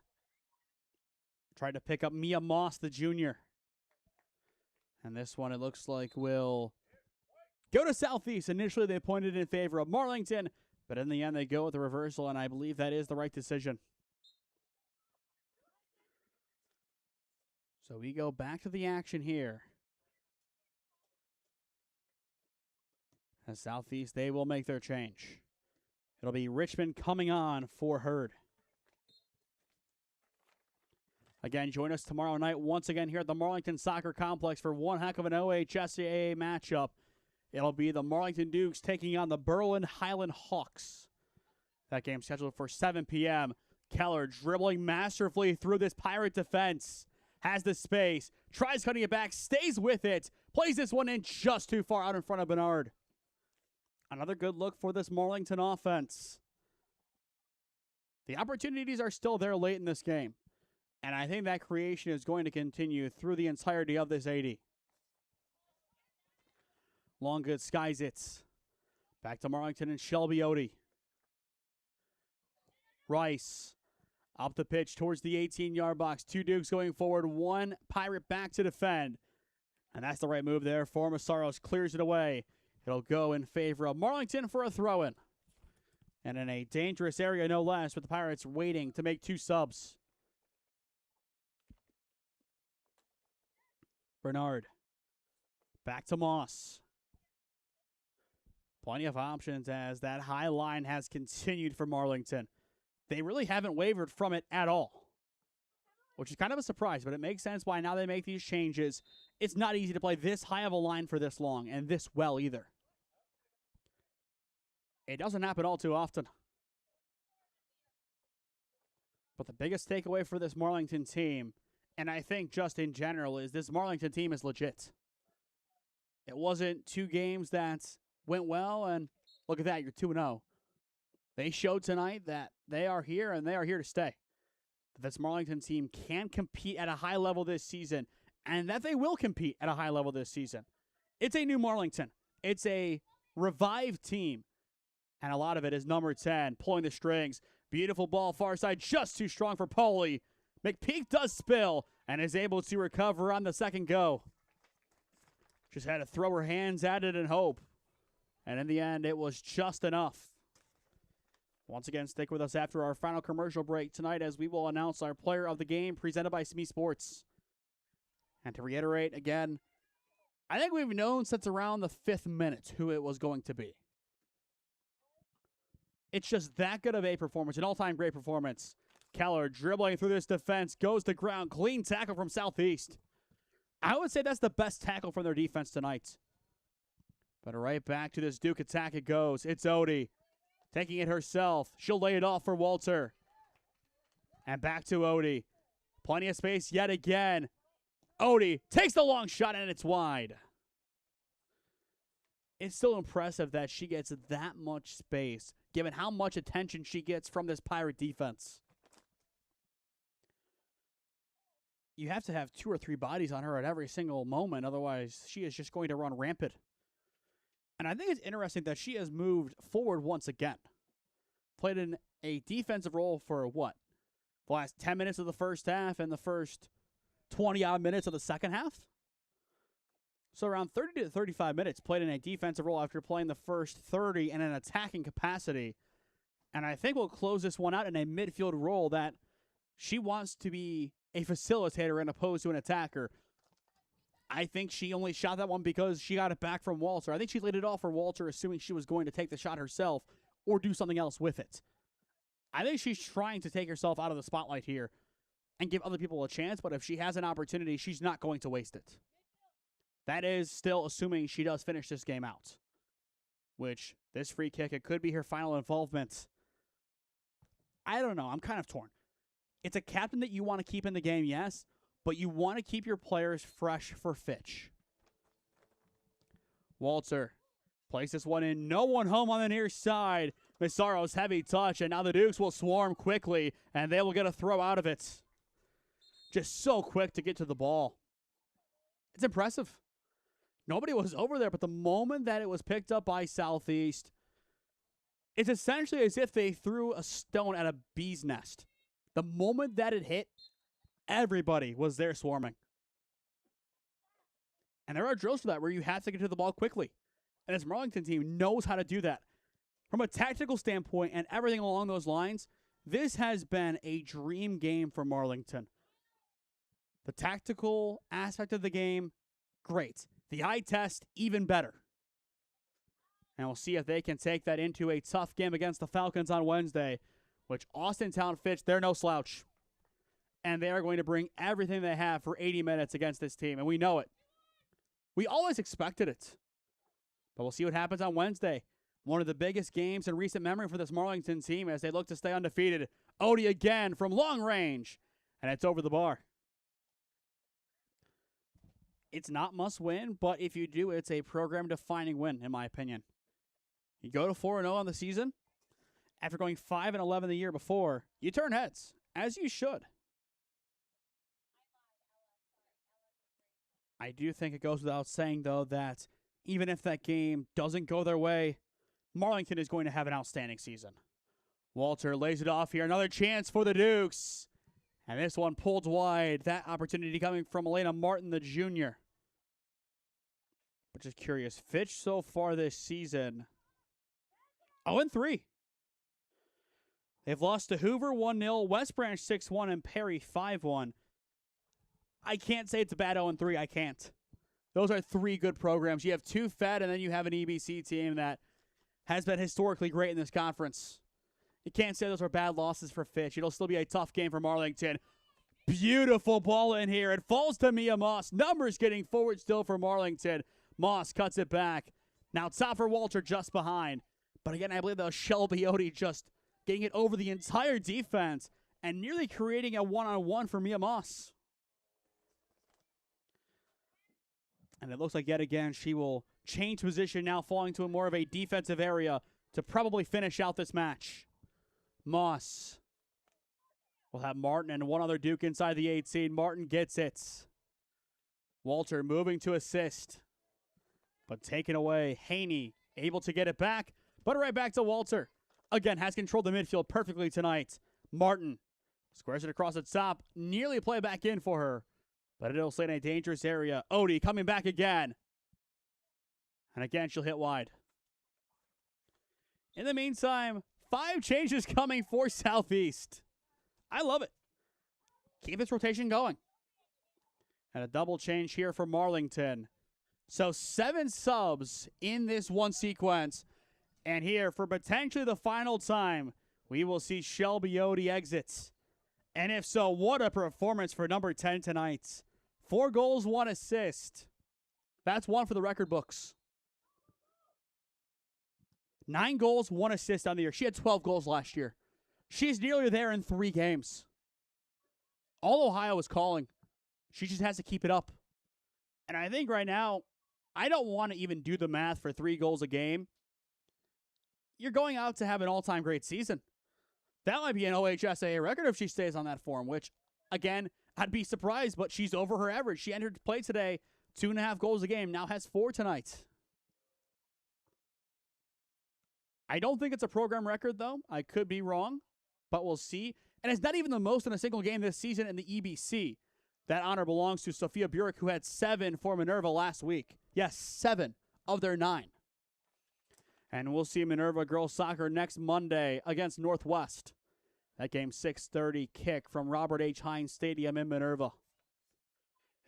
Tried to pick up Mia Moss, the junior. And this one, it looks like, will go to Southeast. Initially, they pointed in favor of Marlington. But in the end, they go with the reversal. And I believe that is the right decision. So we go back to the action here. As Southeast, they will make their change. It'll be Richmond coming on for Hurd. Again, join us tomorrow night once again here at the Marlington Soccer Complex for one heck of an OHSAA matchup. It'll be the Marlington Dukes taking on the Berlin Highland Hawks. That game scheduled for 7 p.m. Keller dribbling masterfully through this Pirate defense. Has the space, tries cutting it back, stays with it, plays this one in just too far out in front of Bernard. Another good look for this Marlington offense. The opportunities are still there late in this game. And I think that creation is going to continue through the entirety of this 80. Longgood skies it. Back to Marlington and Shelby Odie. Rice up the pitch towards the 18-yard box. 2 Dukes going forward, 1 Pirate back to defend. And that's the right move there for Massaros. Clears it away. It'll go in favor of Marlington for a throw-in. And in a dangerous area, no less, with the Pirates waiting to make 2 subs. Bernard. Back to Moss. Plenty of options as that high line has continued for Marlington. They really haven't wavered from it at all, which is kind of a surprise, but it makes sense why now they make these changes. It's not easy to play this high of a line for this long and this well either. It doesn't happen all too often. But the biggest takeaway for this Marlington team, and I think just in general, is this Marlington team is legit. It wasn't 2 games that went well, and look at that, you're 2-0. They showed tonight that they are here, and they are here to stay. That this Marlington team can compete at a high level this season, and that they will compete at a high level this season. It's a new Marlington. It's a revived team, and a lot of it is number 10, pulling the strings. Beautiful ball far side, just too strong for Pauly. McPeak does spill, and is able to recover on the second go. Just had to throw her hands at it and hope. And in the end, it was just enough. Once again, stick with us after our final commercial break tonight as we will announce our player of the game presented by SmeeSports. And to reiterate again, I think we've known since around the 5th minute who it was going to be. It's just that good of a performance, an all-time great performance. Keller dribbling through this defense, goes to ground, clean tackle from Southeast. I would say that's the best tackle from their defense tonight. But right back to this Duke attack it goes. It's Odie taking it herself. She'll lay it off for Walter. And back to Odie. Plenty of space yet again. Odie takes the long shot and it's wide. It's still impressive that she gets that much space, given how much attention she gets from this Pirate defense. You have to have 2 or 3 bodies on her at every single moment, otherwise she is just going to run rampant. And I think it's interesting that she has moved forward once again. Played in a defensive role for what? The last 10 minutes of the first half and the first 20-odd minutes of the second half? So around 30 to 35 minutes played in a defensive role after playing the first 30 in an attacking capacity. And I think we'll close this one out in a midfield role that she wants to be a facilitator and opposed to an attacker. I think she only shot that one because she got it back from Walter. I think she laid it off for Walter, assuming she was going to take the shot herself or do something else with it. I think she's trying to take herself out of the spotlight here and give other people a chance, but if she has an opportunity, she's not going to waste it. That is still assuming she does finish this game out, which this free kick, it could be her final involvement. I don't know. I'm kind of torn. It's a captain that you want to keep in the game, yes, but you want to keep your players fresh for Fitch. Walter plays this one in. No one home on the near side. Massaro's heavy touch, and now the Dukes will swarm quickly, and they will get a throw out of it. Just so quick to get to the ball. It's impressive. Nobody was over there, but the moment that it was picked up by Southeast, it's essentially as if they threw a stone at a bee's nest. The moment that it hit, everybody was there swarming. And there are drills for that where you have to get to the ball quickly. And this Marlington team knows how to do that. From a tactical standpoint and everything along those lines, this has been a dream game for Marlington. The tactical aspect of the game, great. The eye test, even better. And we'll see if they can take that into a tough game against the Falcons on Wednesday, which Austintown Fitch, they're no slouch. And they are going to bring everything they have for 80 minutes against this team, and we know it. We always expected it. But we'll see what happens on Wednesday. One of the biggest games in recent memory for this Marlington team as they look to stay undefeated. Odie again from long range, and it's over the bar. It's not must win, but if you do, it's a program-defining win, in my opinion. You go to 4-0 on the season. After going 5-11 the year before, you turn heads, as you should. I do think it goes without saying, though, that even if that game doesn't go their way, Marlington is going to have an outstanding season. Walter lays it off here. Another chance for the Dukes. And this one pulled wide. That opportunity coming from Elena Martin, the junior. But just curious, Fitch so far this season, 0-3. They've lost to Hoover 1-0, West Branch 6-1, and Perry 5-1. I can't say it's a bad 0-3. I can't. Those are three good programs. You have two Fed, and then you have an EBC team that has been historically great in this conference. You can't say those are bad losses for Fitch. It'll still be a tough game for Marlington. Beautiful ball in here. It falls to Mia Moss. Numbers getting forward still for Marlington. Moss cuts it back. Now top for Walter just behind. But again, I believe that was Shelby Odie just getting it over the entire defense and nearly creating a one-on-one for Mia Moss. And it looks like yet again she will change position now, falling to more of a defensive area to probably finish out this match. Moss will have Martin and one other Duke inside the 18. Martin gets it. Walter moving to assist, but taken away. Haney able to get it back, but right back to Walter. Again, has controlled the midfield perfectly tonight. Martin squares it across the top. Nearly play back in for her, but it'll stay in a dangerous area. Odie coming back again. And again, she'll hit wide. In the meantime, 5 changes coming for Southeast. I love it. Keep this rotation going. And a double change here for Marlington. So 7 subs in this one sequence. And here, for potentially the final time, we will see Shelby Odie exit. And if so, what a performance for number 10 tonight. 4 goals, 1 assist. That's 1 for the record books. 9 goals, 1 assist on the year. She had 12 goals last year. She's nearly there in 3 games. All Ohio is calling. She just has to keep it up. And I think right now, I don't want to even do the math for 3 goals a game. You're going out to have an all-time great season. That might be an OHSAA record if she stays on that form, which, again, I'd be surprised, but she's over her average. She entered play today, 2.5 goals a game, now has 4 tonight. I don't think it's a program record, though. I could be wrong, but we'll see. And it's not even the most in a single game this season in the EBC. That honor belongs to Sophia Burek, who had 7 for Minerva last week. Yes, 7 of their 9. And we'll see Minerva girls soccer next Monday against Northwest. That game, 6:30 kick from Robert H. Hines Stadium in Minerva.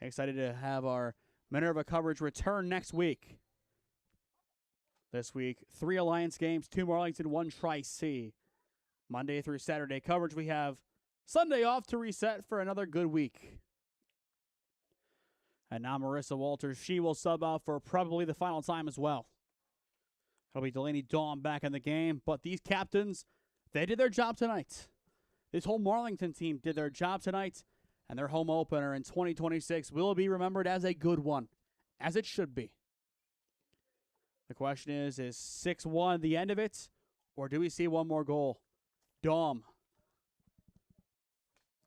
Excited to have our Minerva coverage return next week. This week, 3 Alliance games, 2 Marlington, 1 Tri-C. Monday through Saturday coverage. We have Sunday off to reset for another good week. And now Marissa Walters, she will sub out for probably the final time as well. It'll be Delaney Dawn back in the game, but these captains, they did their job tonight. This whole Marlington team did their job tonight, and their home opener in 2026 will be remembered as a good one, as it should be. The question is 6-1 the end of it, or do we see one more goal? Dom.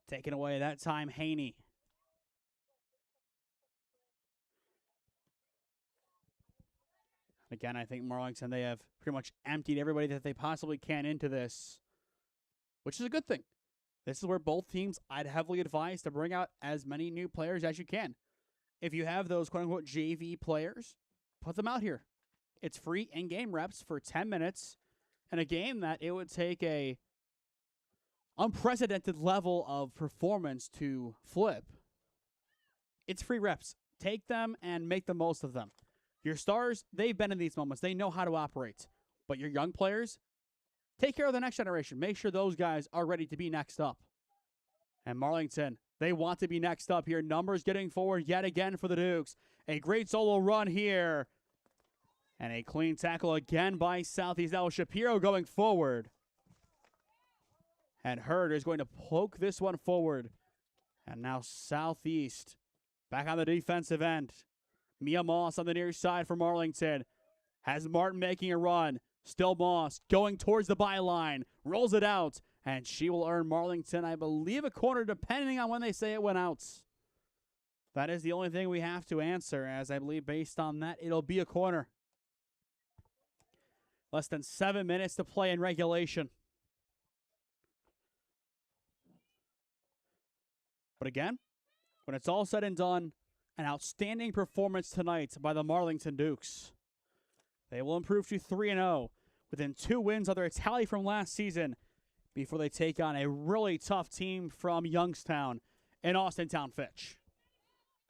Taken away that time, Haney. Again, I think Marlington, they have pretty much emptied everybody that they possibly can into this, which is a good thing. This is where both teams, I'd heavily advise to bring out as many new players as you can. If you have those quote-unquote JV players, put them out here. It's free in-game reps for 10 minutes in a game that it would take a unprecedented level of performance to flip. It's free reps. Take them and make the most of them. Your stars, they've been in these moments. They know how to operate. But your young players, take care of the next generation. Make sure those guys are ready to be next up. And Marlington, they want to be next up here. Numbers getting forward yet again for the Dukes. A great solo run here. And a clean tackle again by Southeast. That was Shapiro going forward. And Hurd is going to poke this one forward. And now Southeast back on the defensive end. Mia Moss on the near side for Marlington. Has Martin making a run. Still Moss going towards the byline. Rolls it out. And she will earn Marlington, I believe, a corner depending on when they say it went out. That is the only thing we have to answer, as I believe based on that, it'll be a corner. Less than 7 minutes to play in regulation. But again, when it's all said and done, an outstanding performance tonight by the Marlington Dukes. They will improve to 3-0 within 2 wins of their tally from last season before they take on a really tough team from Youngstown and Austintown Fitch.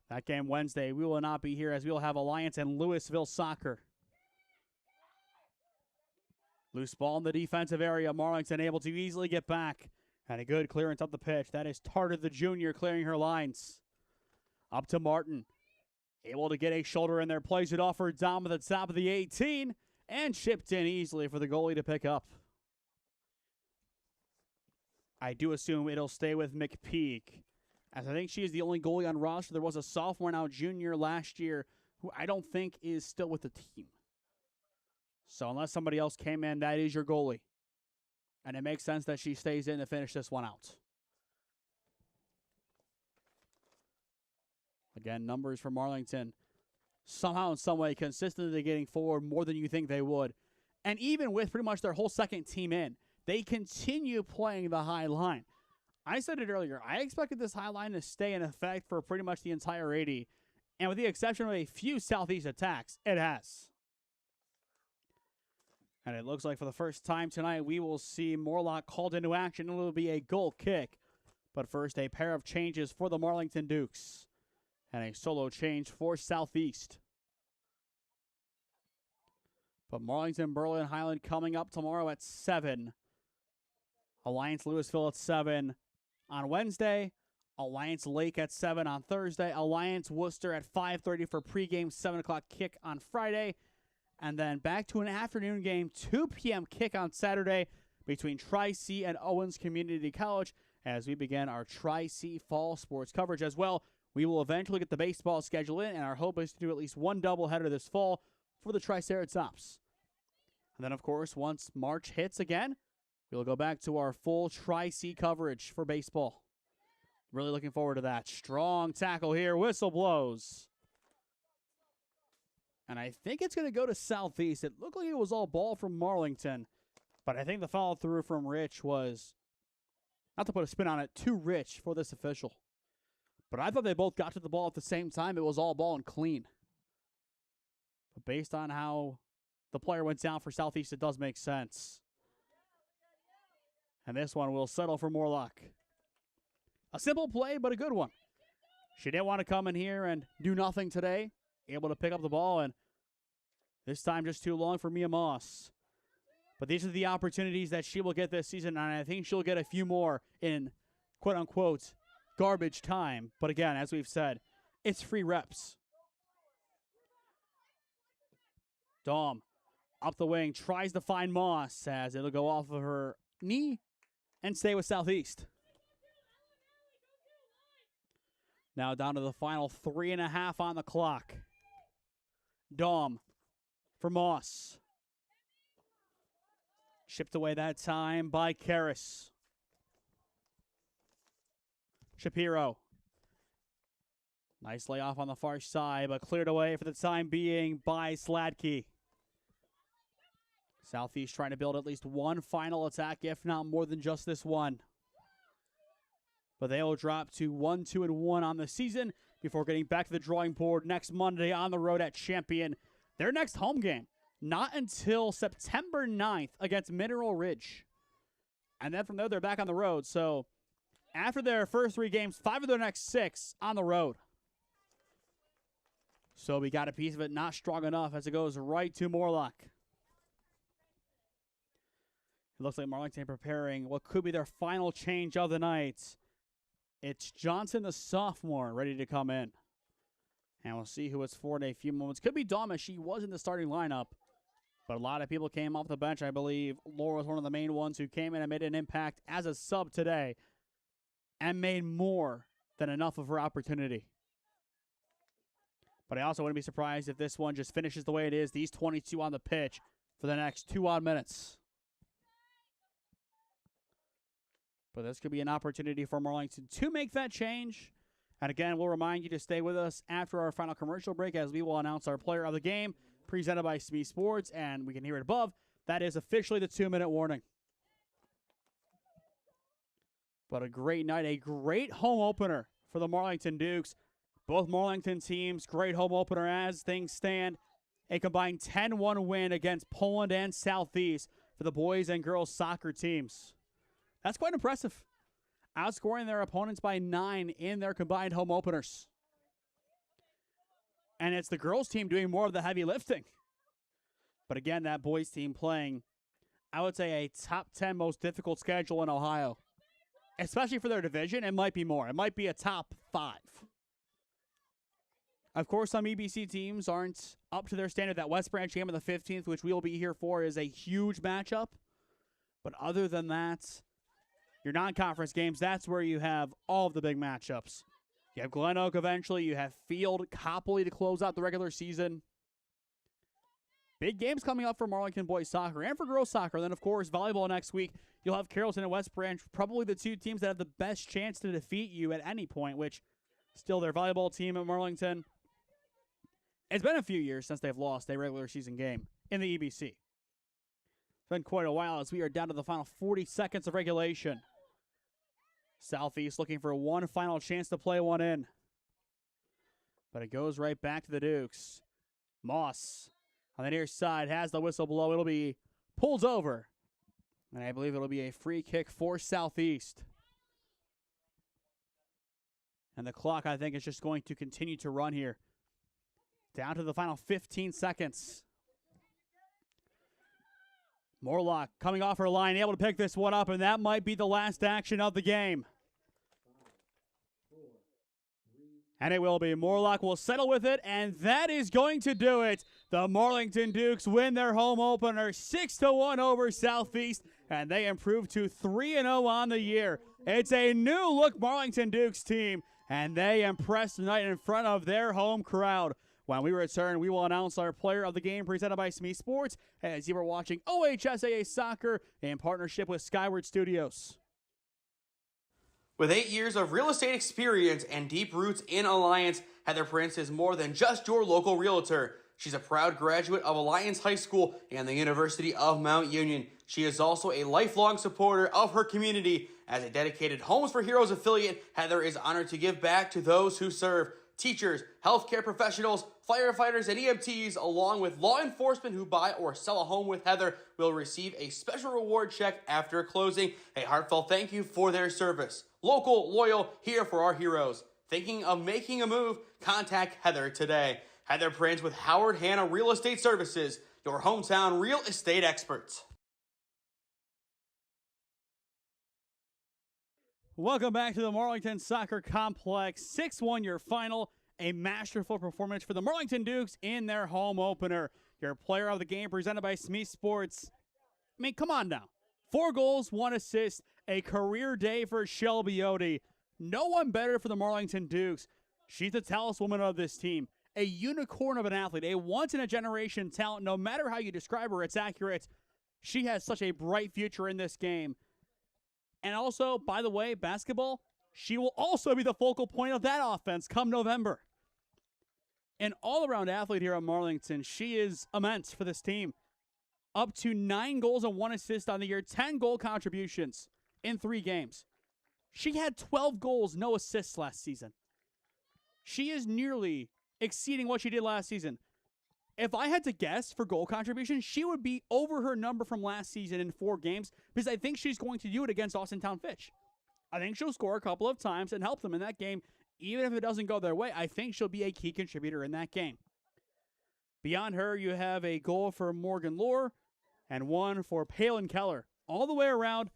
That game Wednesday, we will not be here as we will have Alliance and Louisville Soccer. Loose ball in the defensive area. Marlington able to easily get back. And a good clearance up the pitch. That is Tarter the junior clearing her lines. Up to Martin. Able to get a shoulder in there. Plays it off for Dom at the top of the 18. And chipped in easily for the goalie to pick up. I do assume it'll stay with McPeak, as I think she is the only goalie on roster. There was a sophomore, now junior, last year, who I don't think is still with the team. So unless somebody else came in, that is your goalie. And it makes sense that she stays in to finish this one out. Again, numbers for Marlington. Somehow, in some way, consistently getting forward more than you think they would. And even with pretty much their whole second team in, they continue playing the high line. I said it earlier. I expected this high line to stay in effect for pretty much the entire 80. And with the exception of a few Southeast attacks, it has. And it looks like for the first time tonight, we will see Morlock called into action. It will be a goal kick. But first, a pair of changes for the Marlington Dukes. And a solo change for Southeast. But Marlington, Berlin, Highland coming up tomorrow at 7. Alliance Louisville at 7 on Wednesday. Alliance Lake at 7 on Thursday. Alliance Worcester at 5:30 for pregame, 7 o'clock kick on Friday. And then back to an afternoon game, 2 p.m. kick on Saturday between Tri-C and Owens Community College as we begin our Tri-C fall sports coverage as well. We will eventually get the baseball schedule in, and our hope is to do at least one doubleheader this fall for the Triceratops. And then, of course, once March hits again, we'll go back to our full Tri-C coverage for baseball. Really looking forward to that. Strong tackle here. Whistle blows. And I think it's going to go to Southeast. It looked like it was all ball from Marlington. But I think the follow-through from Rich was, not to put a spin on it, too rich for this official. But I thought they both got to the ball at the same time. It was all ball and clean. But based on how the player went down for Southeast, it does make sense. And this one will settle for Morlock. A simple play, but a good one. She didn't want to come in here and do nothing today. Able to pick up the ball, and this time just too long for Mia Moss. But these are the opportunities that she will get this season, and I think she'll get a few more in quote-unquote garbage time. But again, as we've said, it's free reps. Dom up the wing, tries to find Moss as it'll go off of her knee and stay with Southeast. Now down to the final 3.5 on the clock. Dom for Moss. Shipped away that time by Karras. Shapiro. Nice layoff on the far side, but cleared away for the time being by Sladkey. Southeast trying to build at least one final attack, if not more than just this one. But they will drop to 1-2-1 on the season before getting back to the drawing board next Monday on the road at Champion. Their next home game, not until September 9th against Mineral Ridge. And then from there, they're back on the road. So after their first 3 games, 5 of their next 6 on the road. So we got a piece of it not strong enough as it goes right to Morlock. It looks like Marlington preparing what could be their final change of the night. It's Johnson, the sophomore, ready to come in. And we'll see who it's for in a few moments. Could be Dama. She was in the starting lineup. But a lot of people came off the bench, I believe. Laura was one of the main ones who came in and made an impact as a sub today. And made more than enough of her opportunity. But I also wouldn't be surprised if this one just finishes the way it is. These 22 on the pitch for the next 2 odd minutes. But this could be an opportunity for Marlington to make that change. And again, we'll remind you to stay with us after our final commercial break as we will announce our player of the game, presented by SmeeSports, and we can hear it above. That is officially the 2-minute warning. But a great night, a great home opener for the Marlington Dukes. Both Marlington teams, great home opener as things stand. A combined 10-1 win against Poland and Southeast for the boys and girls soccer teams. That's quite impressive. Outscoring their opponents by 9 in their combined home openers. And it's the girls team doing more of the heavy lifting. But again, that boys team playing, I would say, a top 10 most difficult schedule in Ohio. Especially for their division, it might be more. It might be a top 5. Of course, some EBC teams aren't up to their standard. That West Branch game on the 15th, which we will be here for, is a huge matchup. But other than that, your non-conference games, that's where you have all of the big matchups. You have Glen Oak eventually. You have Field, Copley to close out the regular season. Big games coming up for Marlington boys soccer and for girls soccer. Then, of course, volleyball next week. You'll have Carrollton and West Branch, probably the 2 teams that have the best chance to defeat you at any point, which still their volleyball team at Marlington. It's been a few years since they've lost a regular season game in the EBC. It's been quite a while as we are down to the final 40 seconds of regulation. Southeast looking for one final chance to play one in. But it goes right back to the Dukes. Moss on the near side has the whistle blow. It'll be pulled over. And I believe it'll be a free kick for Southeast. And the clock, I think, is just going to continue to run here. Down to the final 15 seconds. Morlock coming off her line, able to pick this one up, and that might be the last action of the game. And it will be. Morlock will settle with it, and that is going to do it. The Marlington Dukes win their home opener 6-1 over Southeast, and they improve to 3-0 on the year. It's a new-look Marlington Dukes team, and they impress tonight in front of their home crowd. When we return, we will announce our player of the game presented by SmeeSports as you are watching OHSAA Soccer in partnership with Skyward Studios. With 8 years of real estate experience and deep roots in Alliance, Heather Prince is more than just your local realtor. She's a proud graduate of Alliance High School and the University of Mount Union. She is also a lifelong supporter of her community. As a dedicated Homes for Heroes affiliate, Heather is honored to give back to those who serve. Teachers, healthcare professionals, firefighters, and EMTs, along with law enforcement who buy or sell a home with Heather, will receive a special reward check after closing. A heartfelt thank you for their service. Local, loyal, here for our heroes. Thinking of making a move? Contact Heather today. Heather Prince with Howard Hanna Real Estate Services, your hometown real estate experts. Welcome back to the Marlington Soccer Complex. 6-1 your final. A masterful performance for the Marlington Dukes in their home opener. Your player of the game presented by SmeeSports. I mean, come on now. 4 goals, 1 assist, a career day for Shelby Odie. No one better for the Marlington Dukes. She's the talisman of this team. A unicorn of an athlete, a once-in-a-generation talent. No matter how you describe her, it's accurate. She has such a bright future in this game. And also, by the way, basketball, she will also be the focal point of that offense come November. An all-around athlete here at Marlington. She is immense for this team. up to 9 goals and 1 assist on the year, 10 goal contributions in 3 games. She had 12 goals, no assists last season. She is nearly exceeding what she did last season. If I had to guess for goal contribution, she would be over her number from last season in 4 games because I think she's going to do it against Austintown Fitch. I think she'll score a couple of times and help them in that game. Even if it doesn't go their way, I think she'll be a key contributor in that game. Beyond her, you have a goal for Morgan Lohr and 1 for Palin Keller. All the way around,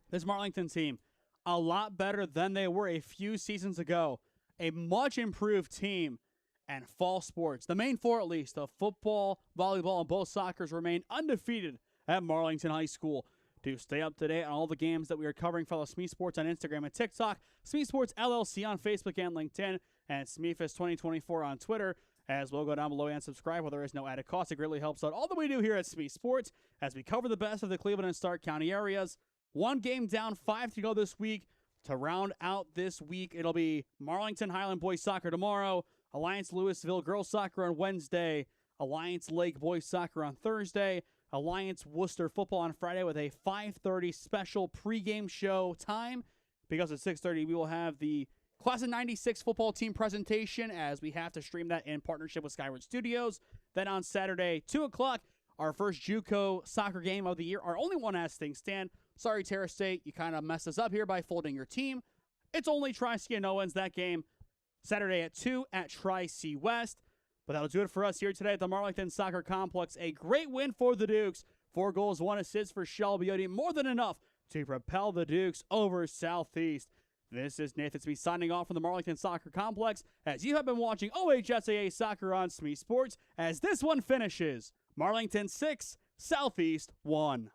this Marlington team, a lot better than they were a few seasons ago. A much improved team. And fall sports, the main 4 at least, of football, volleyball, and both soccers remain undefeated at Marlington High School. To stay up to date on all the games that we are covering, follow SmeeSports on Instagram and TikTok, SmeeSports LLC on Facebook and LinkedIn, and SmeeFest 2024 on Twitter. As well, go down below and subscribe, where there is no added cost. It greatly helps out all that we do here at SmeeSports as we cover the best of the Cleveland and Stark County areas. 1 game down, 5 to go this week. To round out this week, it'll be Marlington Highland Boys Soccer tomorrow, Alliance Louisville Girls Soccer on Wednesday, Alliance Lake Boys Soccer on Thursday, Alliance Worcester Football on Friday with a 5:30 special pregame show time. Because at 6:30 we will have the Class of 96 football team presentation as we have to stream that in partnership with Skyward Studios. Then on Saturday, 2 o'clock, our first JUCO soccer game of the year, our only one as things stand. Sorry, Terra State, you kind of messed us up here by folding your team. It's only Tri-C and Owens that game. Saturday at 2 at Tri-C West. But that'll do it for us here today at the Marlington Soccer Complex. A great win for the Dukes. 4 goals, 1 assist for Shelby Odie. More than enough to propel the Dukes over Southeast. This is Nathan Smee signing off from the Marlington Soccer Complex as you have been watching OHSAA Soccer on SmeeSports as this one finishes Marlington 6, Southeast 1.